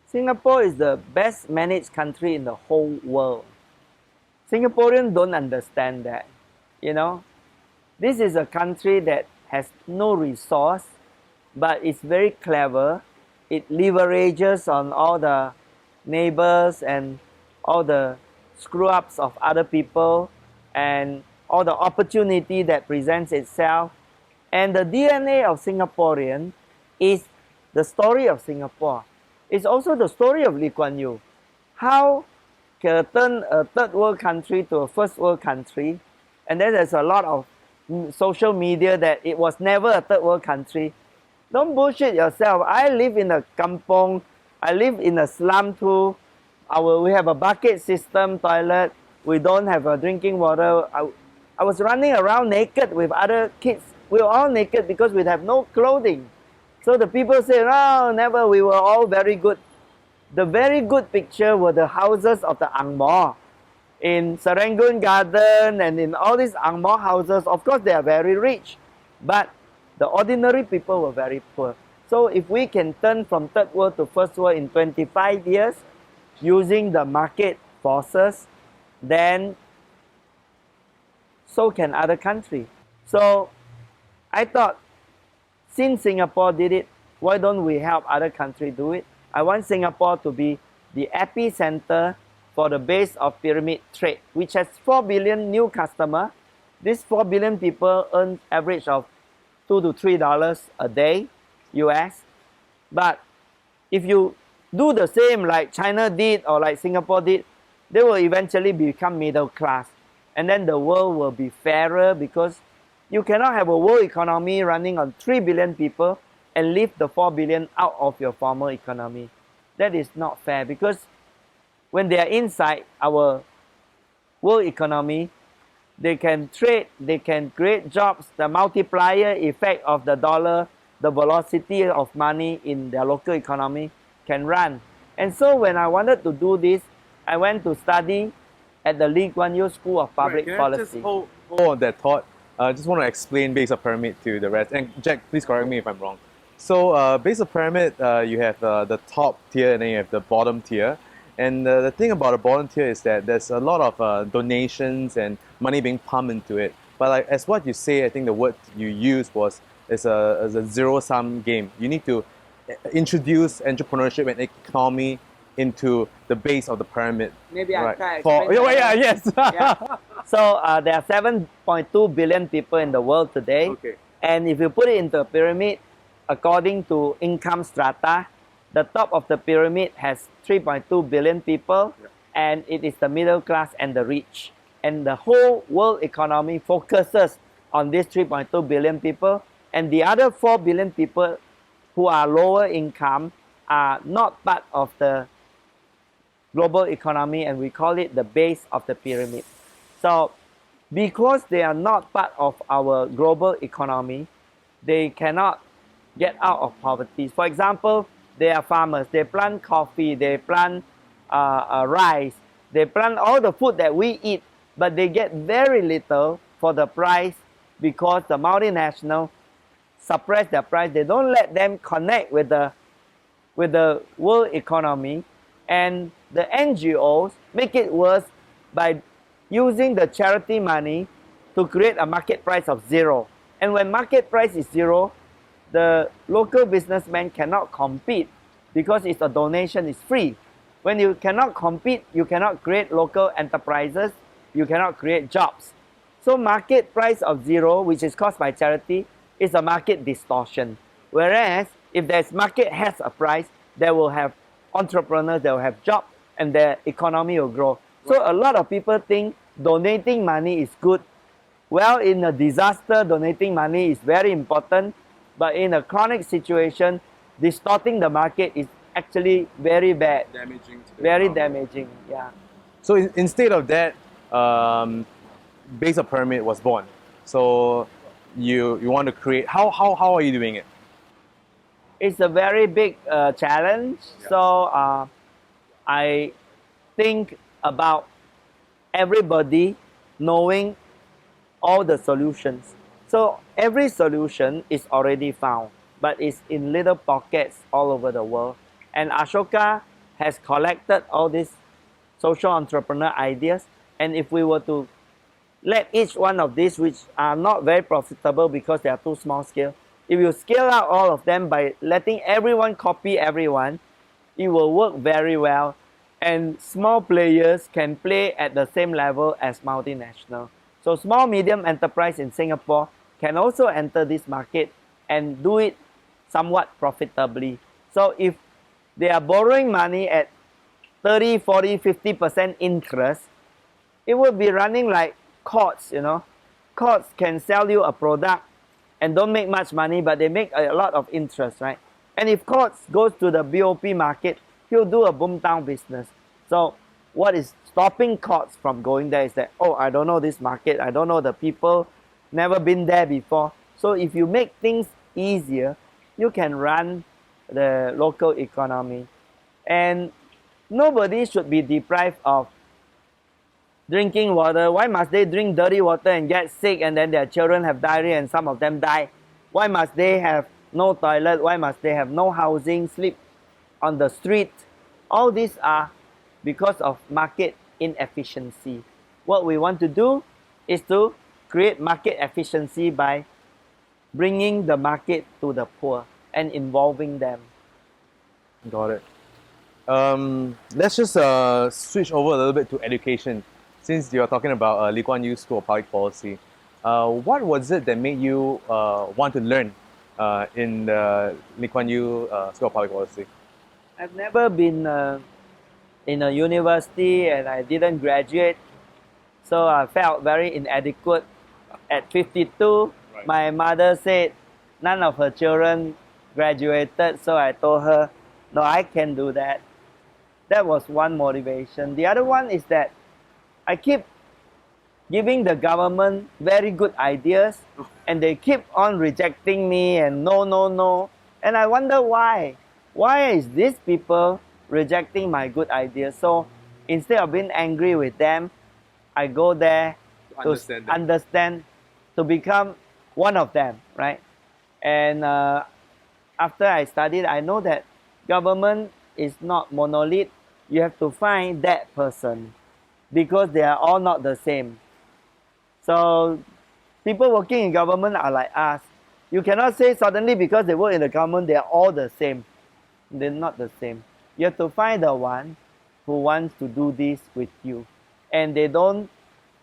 Singapore is the best managed country in the whole world. Singaporeans don't understand that. You know, this is a country that has no resource, but it's very clever. It leverages on all the neighbors and all the screw ups of other people and all the opportunity that presents itself. And the DNA of Singaporean is the story of Singapore. It's also the story of Lee Kuan Yew. How can turn a third world country to a first world country? And then there's a lot of social media that it was never a third world country. Don't bullshit yourself. I live in a kampong. I live in a slum too. We have a bucket system toilet. We don't have a drinking water. I was running around naked with other kids. We were all naked because we have no clothing. So the people say, no, never. We were all very good. The very good picture were the houses of the Ang Mo. In Serangoon Garden and in all these Ang Mo houses, of course they are very rich. But the ordinary people were very poor. So if we can turn from third world to first world in 25 years, using the market forces, then so can other countries. So I thought, since Singapore did it, why don't we help other countries do it? I want Singapore to be the epicenter for the base of pyramid trade, which has 4 billion new customers. These 4 billion people earn average of $2 to $3 a day, US. But if you do the same like China did or like Singapore did, they will eventually become middle class. And then the world will be fairer, because you cannot have a world economy running on 3 billion people and leave the 4 billion out of your formal economy. That is not fair, because when they are inside our world economy, they can trade, they can create jobs, the multiplier effect of the dollar, the velocity of money in their local economy can run. And so when I wanted to do this, I went to study at the Lee Kuan Yew School of Public Policy. Just hold on that thought. I just want to explain base of pyramid to the rest. And Jack, please correct me if I'm wrong. So base of pyramid, you have the top tier and then you have the bottom tier. And the thing about the bottom tier is that there's a lot of donations and money being pumped into it. But like as what you say, I think the word you used is a zero-sum game. You need to introduce entrepreneurship and economy into the base of the pyramid. Maybe I right. try to explain. Yes. Yeah. So there are 7.2 billion people in the world today. Okay. And if you put it into a pyramid, according to income strata, the top of the pyramid has 3.2 billion people, and it is the middle class and the rich. And the whole world economy focuses on these 3.2 billion people, and the other 4 billion people who are lower income are not part of the global economy, and we call it the base of the pyramid. So because they are not part of our global economy, they cannot get out of poverty. For example, they are farmers. They plant coffee, they plant rice, they plant all the food that we eat, but they get very little for the price because the multinational suppress their price. They don't let them connect with the world economy, and the NGOs make it worse by using the charity money to create a market price of zero. And when market price is zero, the local businessman cannot compete because it's a donation, it's free. When you cannot compete, you cannot create local enterprises, you cannot create jobs. So market price of zero, which is caused by charity, is a market distortion. Whereas if there's market has a price, they will have entrepreneurs, they will have jobs, and their economy will grow. So a lot of people think donating money is good. Well, in a disaster, donating money is very important, but in a chronic situation, distorting the market is actually very bad. Damaging to the Very economy. damaging, yeah. So instead of that, base of pyramid was born. So you want to create. How are you doing it? It's a very big challenge. Yeah. So I think about everybody knowing all the solutions. So every solution is already found, but it's in little pockets all over the world. And Ashoka has collected all these social entrepreneur ideas. And if we were to let each one of these, which are not very profitable because they are too small scale, if you scale out all of them by letting everyone copy everyone, it will work very well. And small players can play at the same level as multinational. So small medium enterprise in Singapore can also enter this market and do it somewhat profitably. So if they are borrowing money at 30, 40, 50% interest, it would be running like Courts, you know. Courts can sell you a product and don't make much money, but they make a lot of interest, right? And if Courts goes to the BOP market, he'll do a boomtown business. So what is stopping Courts from going there is that, oh, I don't know this market, I don't know the people, never been there before. So if you make things easier, you can run the local economy. And nobody should be deprived of drinking water. Why must they drink dirty water and get sick, and then their children have diarrhea and some of them die? Why must they have no toilet? Why must they have no housing, sleep on the street? All these are because of market inefficiency. What we want to do is to create market efficiency by bringing the market to the poor and involving them. Got it. Let's just switch over a little bit to education. Since you're talking about Lee Kuan Yew School of Public Policy, what was it that made you want to learn in the Lee Kuan Yew School of Public Policy? I've never been in a university and I didn't graduate, so I felt very inadequate. At 52, Right. My mother said none of her children graduated, so I told her, no, I can do that. That was one motivation. The other one is that I keep giving the government very good ideas and they keep on rejecting me and no, no, no. And I wonder why. Why is these people rejecting my good ideas? So instead of being angry with them, I go there to understand, to become one of them, right? And after I studied, I know that government is not monolith. You have to find that person because they are all not the same. So people working in government are like us. You cannot say suddenly because they work in the government, they are all the same. They're not the same. You have to find the one who wants to do this with you. And they don't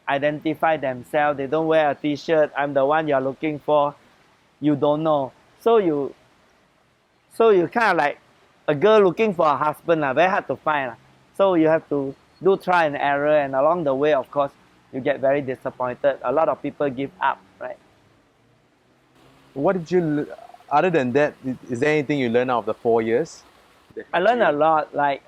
identify themselves. They don't wear a t-shirt. I'm the one you're looking for. You don't know. So you kind of like a girl looking for a husband, very hard to find. So you have to do trial and error, and along the way, of course, you get very disappointed. A lot of people give up, right? What did you, other than that, is there anything you learned out of the 4 years? I learned a lot, like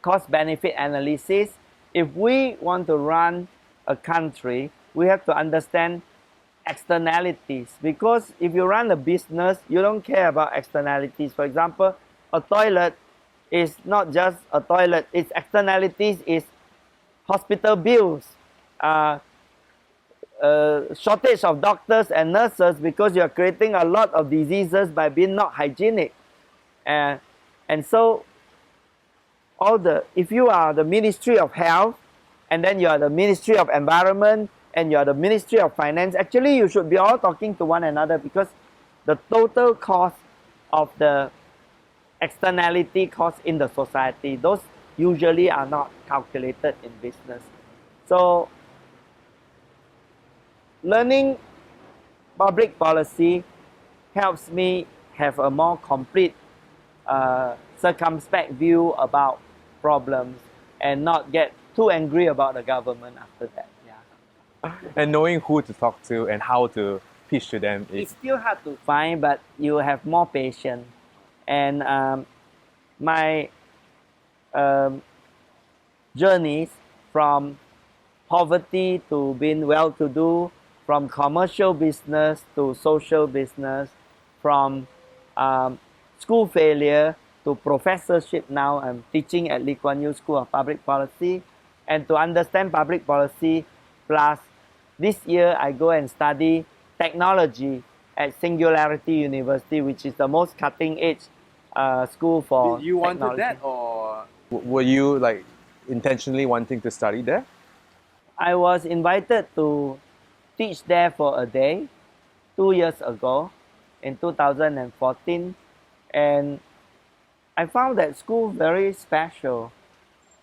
cost-benefit analysis. If we want to run a country, we have to understand externalities, because if you run a business, you don't care about externalities. For example, a toilet is not just a toilet. Its externalities is hospital bills, shortage of doctors and nurses because you are creating a lot of diseases by being not hygienic. And so if you are the Ministry of Health and then you are the Ministry of Environment and you are the Ministry of Finance, actually you should be all talking to one another, because the total cost of the externality costs in the society, those usually are not calculated in business. So learning public policy helps me have a more complete circumspect view about problems and not get too angry about the government after that. Yeah. And knowing who to talk to and how to pitch to them It's is still hard to find, but you have more patience. And my journeys from poverty to being well-to-do, from commercial business to social business, from school failure to professorship. Now I'm teaching at Lee Kuan Yew School of Public Policy, and to understand public policy, plus this year I go and study technology at Singularity University, which is the most cutting edge school for Did you wanted technology. that, or were you like intentionally wanting to study there? I was invited to teach there for a day 2 years ago in 2014, and I found that school very special.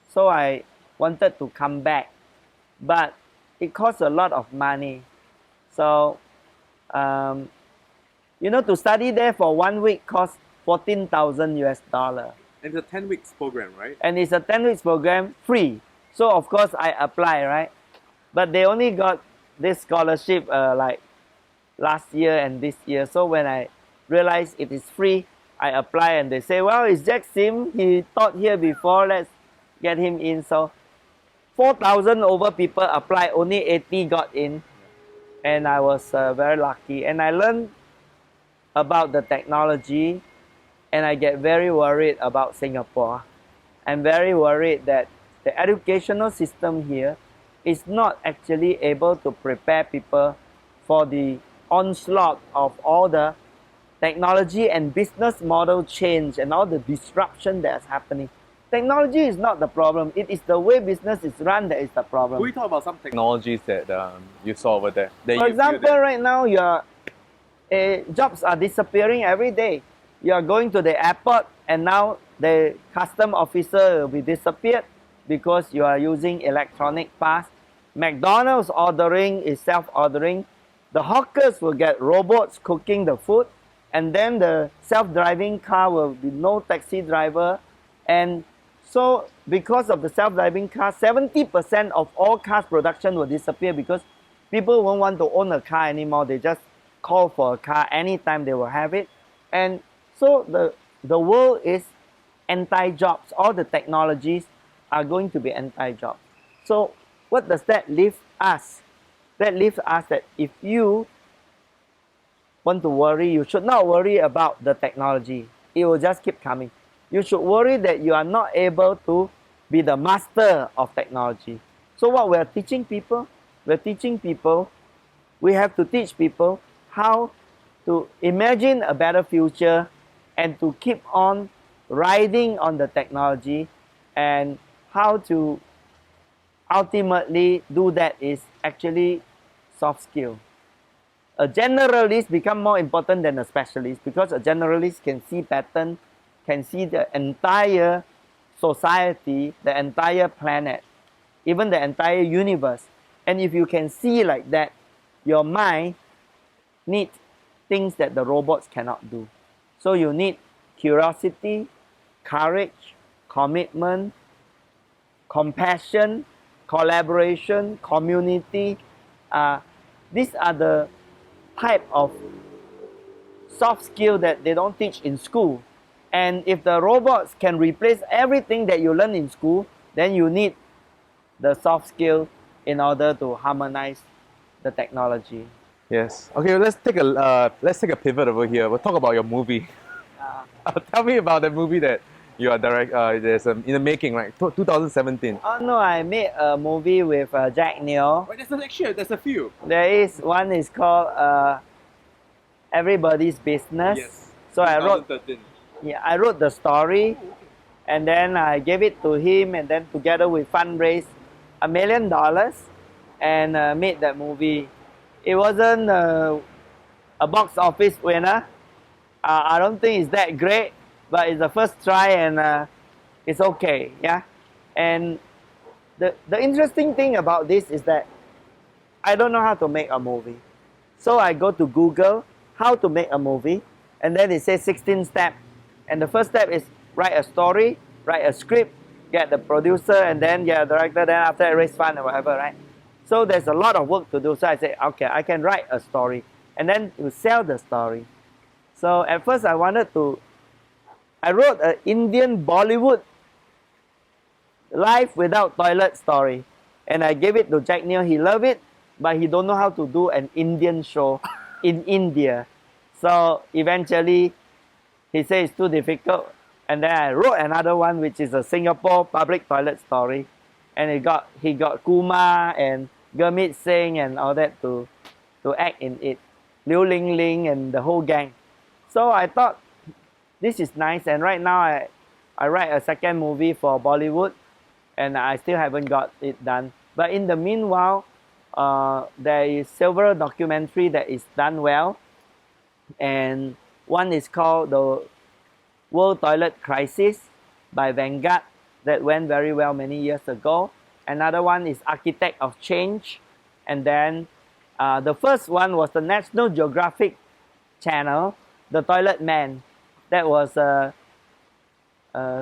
So I wanted to come back, but it costs a lot of money. So, you know, to study there for 1 week costs 14,000 US dollar. And it's a 10 weeks program, right? And it's a 10 weeks program free. So of course I apply, right? But they only got this scholarship like last year and this year. So when I realized it is free, I apply, and they say, well, it's Jack Sim. He taught here before. Let's get him in. So 4,000 over people apply, only 80 got in. And I was very lucky. And I learned about the technology, and I get very worried about Singapore. I'm very worried that the educational system here is not actually able to prepare people for the onslaught of all the technology and business model change and all the disruption that's happening. Technology is not the problem. It is the way business is run that is the problem. Can we talk about some technologies that you saw over there? For example, right now, jobs are disappearing every day. You are going to the airport, and now the custom officer will be disappeared because you are using electronic pass. McDonald's ordering is self-ordering. The hawkers will get robots cooking the food, and then the self-driving car will be no taxi driver. And so because of the self-driving car, 70% of all cars production will disappear because people won't want to own a car anymore. They just call for a car anytime they will have it. And so the world is anti-jobs. All the technologies are going to be anti-jobs. So what does that leave us? That leaves us that if you want to worry, you should not worry about the technology. It will just keep coming. You should worry that you are not able to be the master of technology. So what we are teaching people? We have to teach people how to imagine a better future and to keep on riding on the technology, and how to ultimately do that is actually soft skill. A generalist becomes more important than a specialist because a generalist can see pattern, can see the entire society, the entire planet, even the entire universe. And if you can see like that, your mind needs things that the robots cannot do. So you need curiosity, courage, commitment, compassion, collaboration, community. These are the type of soft skill that they don't teach in school. And if the robots can replace everything that you learn in school, then you need the soft skill in order to harmonize the technology. Yes. Okay, let's take a pivot over here. We'll talk about your movie. Tell me about the movie that you are there's in the making, right? 2017. Oh no, I made a movie with Jack Neo. Wait, there's a few. There is one is called Everybody's Business. Yes. So 2013. I wrote the story, and then I gave it to him, and then together we fundraised $1 million and made that movie. It wasn't a box office winner. I don't think it's that great, but it's the first try, and it's okay, yeah. And the interesting thing about this is that I don't know how to make a movie. So I go to Google, how to make a movie, and then it says 16 steps. And the first step is write a story, write a script, get the producer, and then get a director, then after that raise fund or whatever, right? So there's a lot of work to do. So I say, okay, I can write a story, and then you sell the story. So at first I wrote an Indian Bollywood life without toilet story, and I gave it to Jack Neo. He loved it, but he don't know how to do an Indian show in India. So eventually he said it's too difficult, and then I wrote another one which is a Singapore public toilet story, and he got Kumar and Gurmit Singh and all that to act in it, Liu Ling Ling and the whole gang. So I thought this is nice, and right now I write a second movie for Bollywood, and I still haven't got it done. But in the meanwhile, there is several documentary that is done well, and one is called the World Toilet Crisis by Vanguard that went very well many years ago. Another one is Architect of Change, and then the first one was the National Geographic channel, The Toilet Man, that was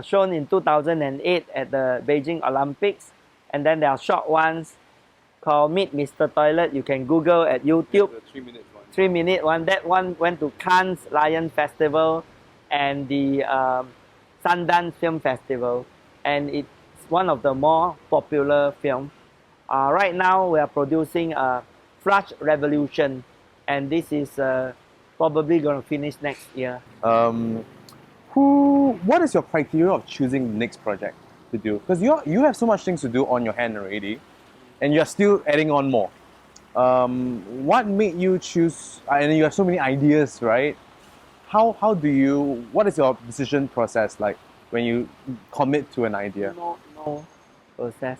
shown in 2008 at the Beijing Olympics. And then there are short ones called Meet Mr. Toilet. You can Google at YouTube. The 3 minute one. 3 minute one. That one went to Cannes Lion Festival and the Sundance Film Festival. And it's one of the more popular films. Right now we are producing a Flush Revolution, and this is probably going to finish next year. What is your criteria of choosing the next project to do? Because you have so much things to do on your hand already, and you're still adding on more. What made you choose? And you have so many ideas, right? What is your decision process like when you commit to an idea? No process.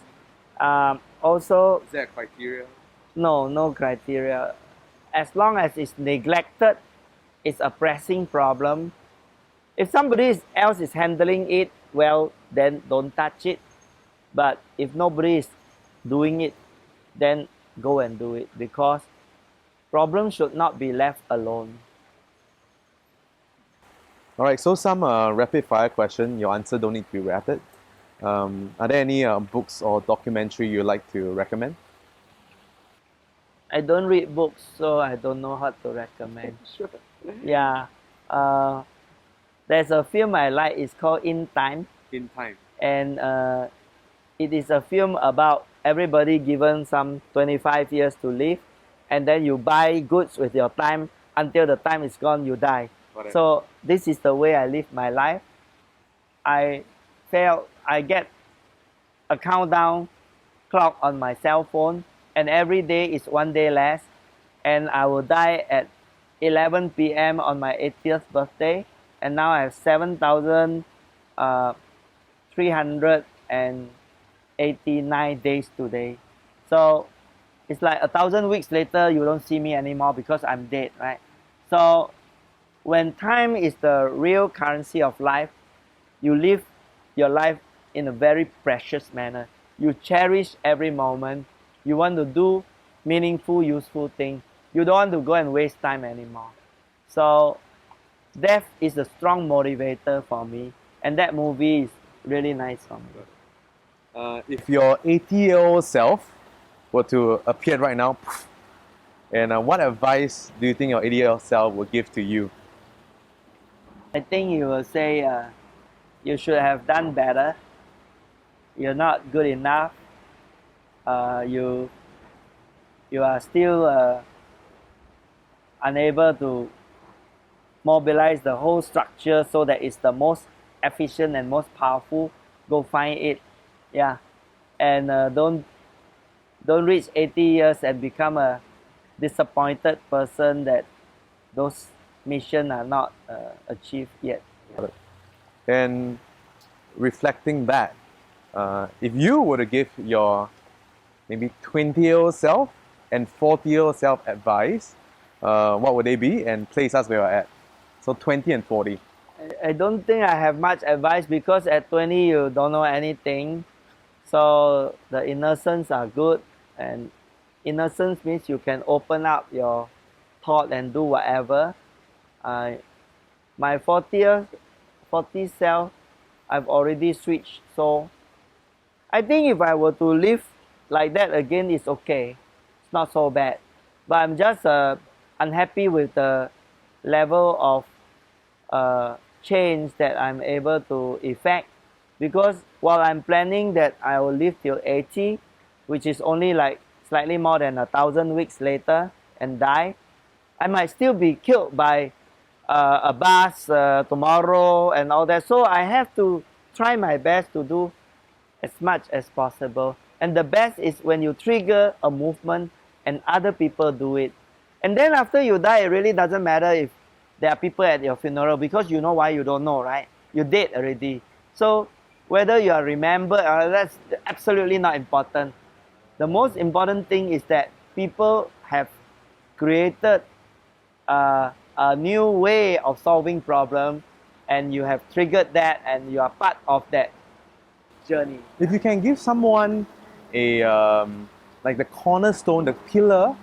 Also, Is there a criteria? no criteria. As long as it's neglected, it's a pressing problem. If somebody else is handling it, well, then don't touch it. But if nobody is doing it, then go and do it, because problems should not be left alone. All right, so some rapid fire question. Your answer don't need to be rapid. Are there any books or documentary you like to recommend? I don't read books, so I don't know how to recommend. Sure. Yeah. There's a film I like, it's called In Time. In Time. And it is a film about everybody given some 25 years to live, and then you buy goods with your time until the time is gone, you die. So this is the way I live my life. I get a countdown clock on my cell phone, and every day is one day less, and I will die at 11 p.m. on my 80th birthday, and now I have 7,389 days today. So it's like 1,000 weeks later, you don't see me anymore because I'm dead, right? So when time is the real currency of life, you live your life in a very precious manner. You cherish every moment. You want to do meaningful, useful things. You don't want to go and waste time anymore. So death is a strong motivator for me, and that movie is really nice for me. If your 80-year-old self were to appear right now, and what advice do you think your 80-year-old self would give to you? I think you will say you should have done better. You're not good enough. You are still unable to mobilize the whole structure so that it's the most efficient and most powerful. Go find it, yeah, and don't reach 80 years and become a disappointed person that those missions are not achieved yet. Yeah. And reflecting back, if you were to give your maybe 20-year-old self and 40-year-old self advice, what would they be, and place us where we're at? So 20 and 40. I don't think I have much advice, because at 20 you don't know anything. So the innocence are good, and innocence means you can open up your thought and do whatever. My 40 self, I've already switched. So I think if I were to live like that again, it's okay. It's not so bad. But I'm just unhappy with the level of change that I'm able to effect, because while I'm planning that I will live till 80, which is only like slightly more than 1,000 weeks later and die, I might still be killed by a bus tomorrow and all that. So I have to try my best to do as much as possible. And the best is when you trigger a movement and other people do it. And then after you die, it really doesn't matter if there are people at your funeral, because you know why. You don't know, right? You're dead already. So whether you are remembered, that's absolutely not important. The most important thing is that people have created a new way of solving problems, and you have triggered that, and you are part of that journey. If you can give someone a like the cornerstone, the pillar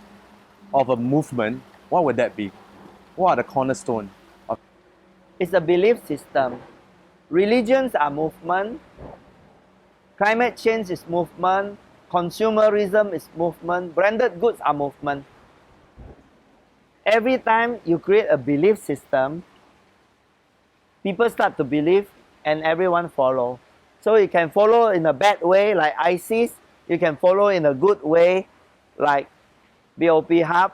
of a movement, what would that be? What are the cornerstone? It's a belief system. Religions are movement. Climate change is movement. Consumerism is movement. Branded goods are movement. Every time you create a belief system, people start to believe and everyone follow. So you can follow in a bad way like ISIS. You can follow in a good way like BOP Hub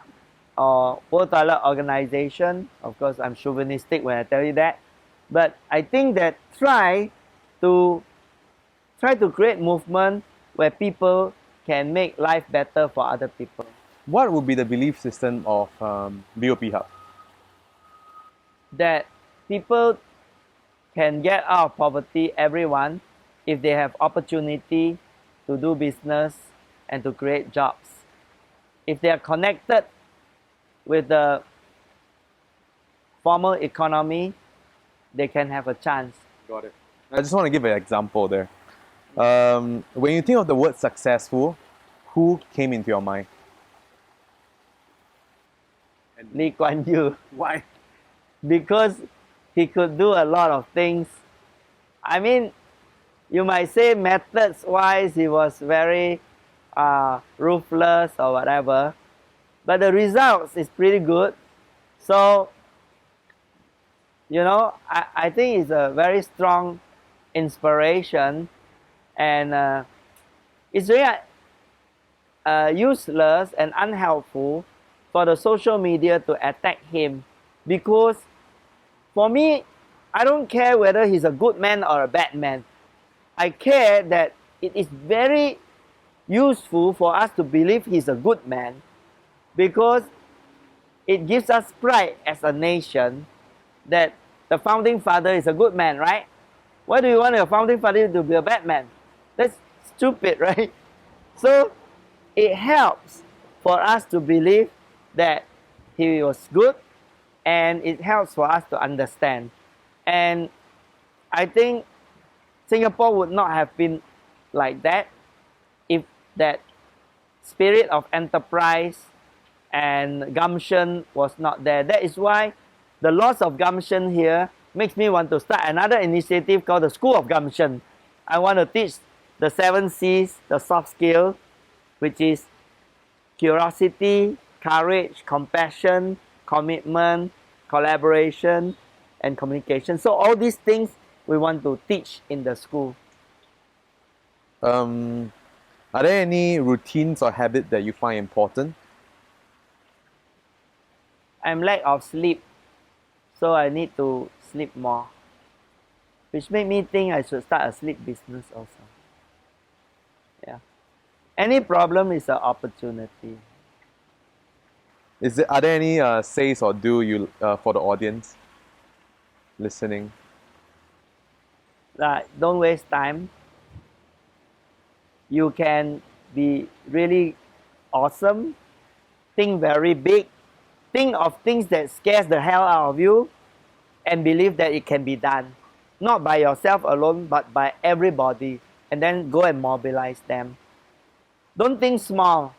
or World Toilet Organization. Of course, I'm chauvinistic when I tell you that. But I think that try to create movement where people can make life better for other people. What would be the belief system of BOP Hub? That people can get out of poverty, everyone, if they have opportunity to do business and to create jobs. If they are connected with the formal economy, they can have a chance. Got it. I just want to give an example there. When you think of the word successful, who came into your mind? Lee Kuan Yew. Why? Because he could do a lot of things. I mean, you might say methods-wise, he was very ruthless or whatever, but the results is pretty good. So, you know, I think it's a very strong inspiration, and it's very useless and unhelpful for the social media to attack him, because for me, I don't care whether he's a good man or a bad man. I care that it is very useful for us to believe he's a good man, because it gives us pride as a nation that the founding father is a good man, right? Why do you want your founding father to be a bad man? That's stupid, right? So it helps for us to believe that he was good, and it helps for us to understand. And I think Singapore would not have been like that if that spirit of enterprise and gumption was not there. That is why the loss of gumption here makes me want to start another initiative called the School of Gumption. I want to teach the 7 C's, the soft skill, which is curiosity, courage, compassion, commitment, collaboration, and communication. So all these things we want to teach in the school. Are there any routines or habits that you find important? I'm lack of sleep, so I need to sleep more, which made me think I should start a sleep business also. Yeah. Any problem is an opportunity. Are there any says or do you for the audience listening? Like, don't waste time. You can be really awesome. Think very big. Think of things that scares the hell out of you, and believe that it can be done. Not by yourself alone, but by everybody. And then go and mobilize them. Don't think small.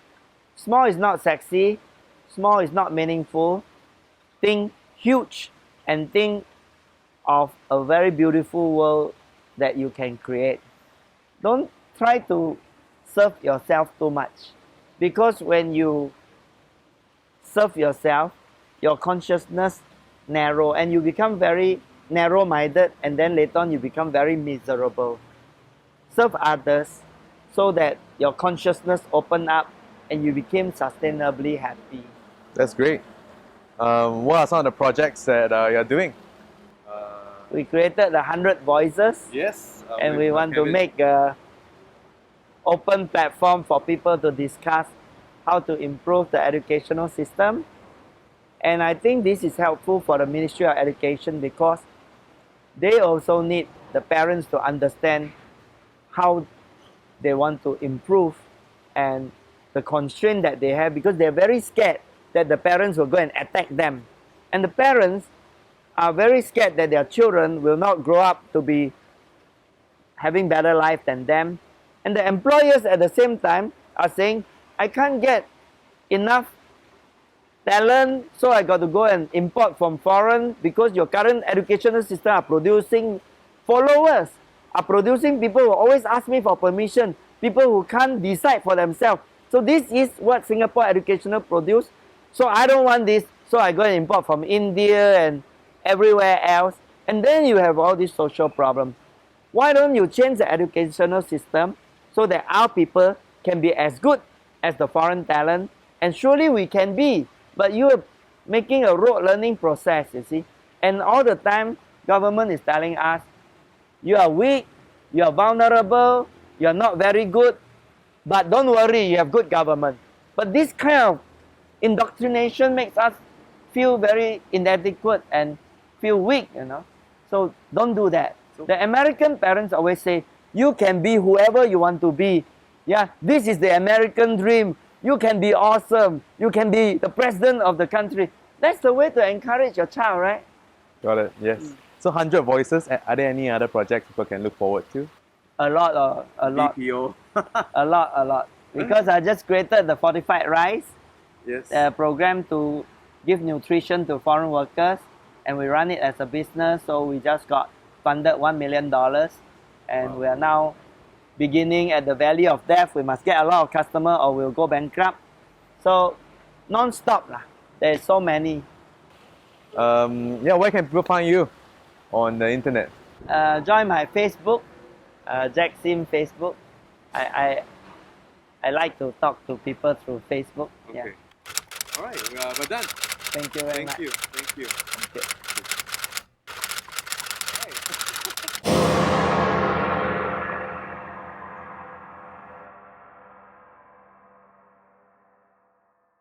Small is not sexy. Small is not meaningful. Think huge, and think of a very beautiful world that you can create. Don't try to serve yourself too much, because when you serve yourself, your consciousness narrow, and you become very narrow-minded, and then later on you become very miserable. Serve others so that your consciousness open up and you became sustainably happy. That's great. What are some of the projects that you're doing? We created 100 voices, Yes. and we want to make a open platform for people to discuss how to improve the educational system. And I think this is helpful for the Ministry of Education because they also need the parents to understand how they want to improve and the constraint that they have, because they're very scared that the parents will go and attack them. And the parents are very scared that their children will not grow up to be having better life than them. And the employers at the same time are saying, I can't get enough talent, so I got to go and import from foreign because your current educational system are producing followers, are producing people who always ask me for permission, people who can't decide for themselves. So this is what Singapore educational produce. So I don't want this, so I go and import from India and everywhere else. And then you have all these social problems. Why don't you change the educational system so that our people can be as good as the foreign talent? And surely we can be. But you are making a rote learning process, you see. And all the time, government is telling us, you are weak, you are vulnerable, you are not very good, but don't worry, you have good government. But this kind of indoctrination makes us feel very inadequate and feel weak, you know. So don't do that. The American parents always say, you can be whoever you want to be. Yeah, this is the American dream. You can be awesome. You can be the president of the country. That's the way to encourage your child, right? Got it. Yes. So 100 voices. Are there any other projects people can look forward to? A lot. BPO. a lot. Because I just created the fortified rice Yes. program to give nutrition to foreign workers, and we run it as a business. So we just got funded $1 million, and we are now beginning at the valley of death. We must get a lot of customers or we'll go bankrupt. So non-stop lah. There's so many. Yeah, where can people find you on the internet? Join my Facebook, Jack Sim Facebook. I like to talk to people through Facebook. Okay. Yeah. All right, we're done. Thank you very much. Thank you. Thank you.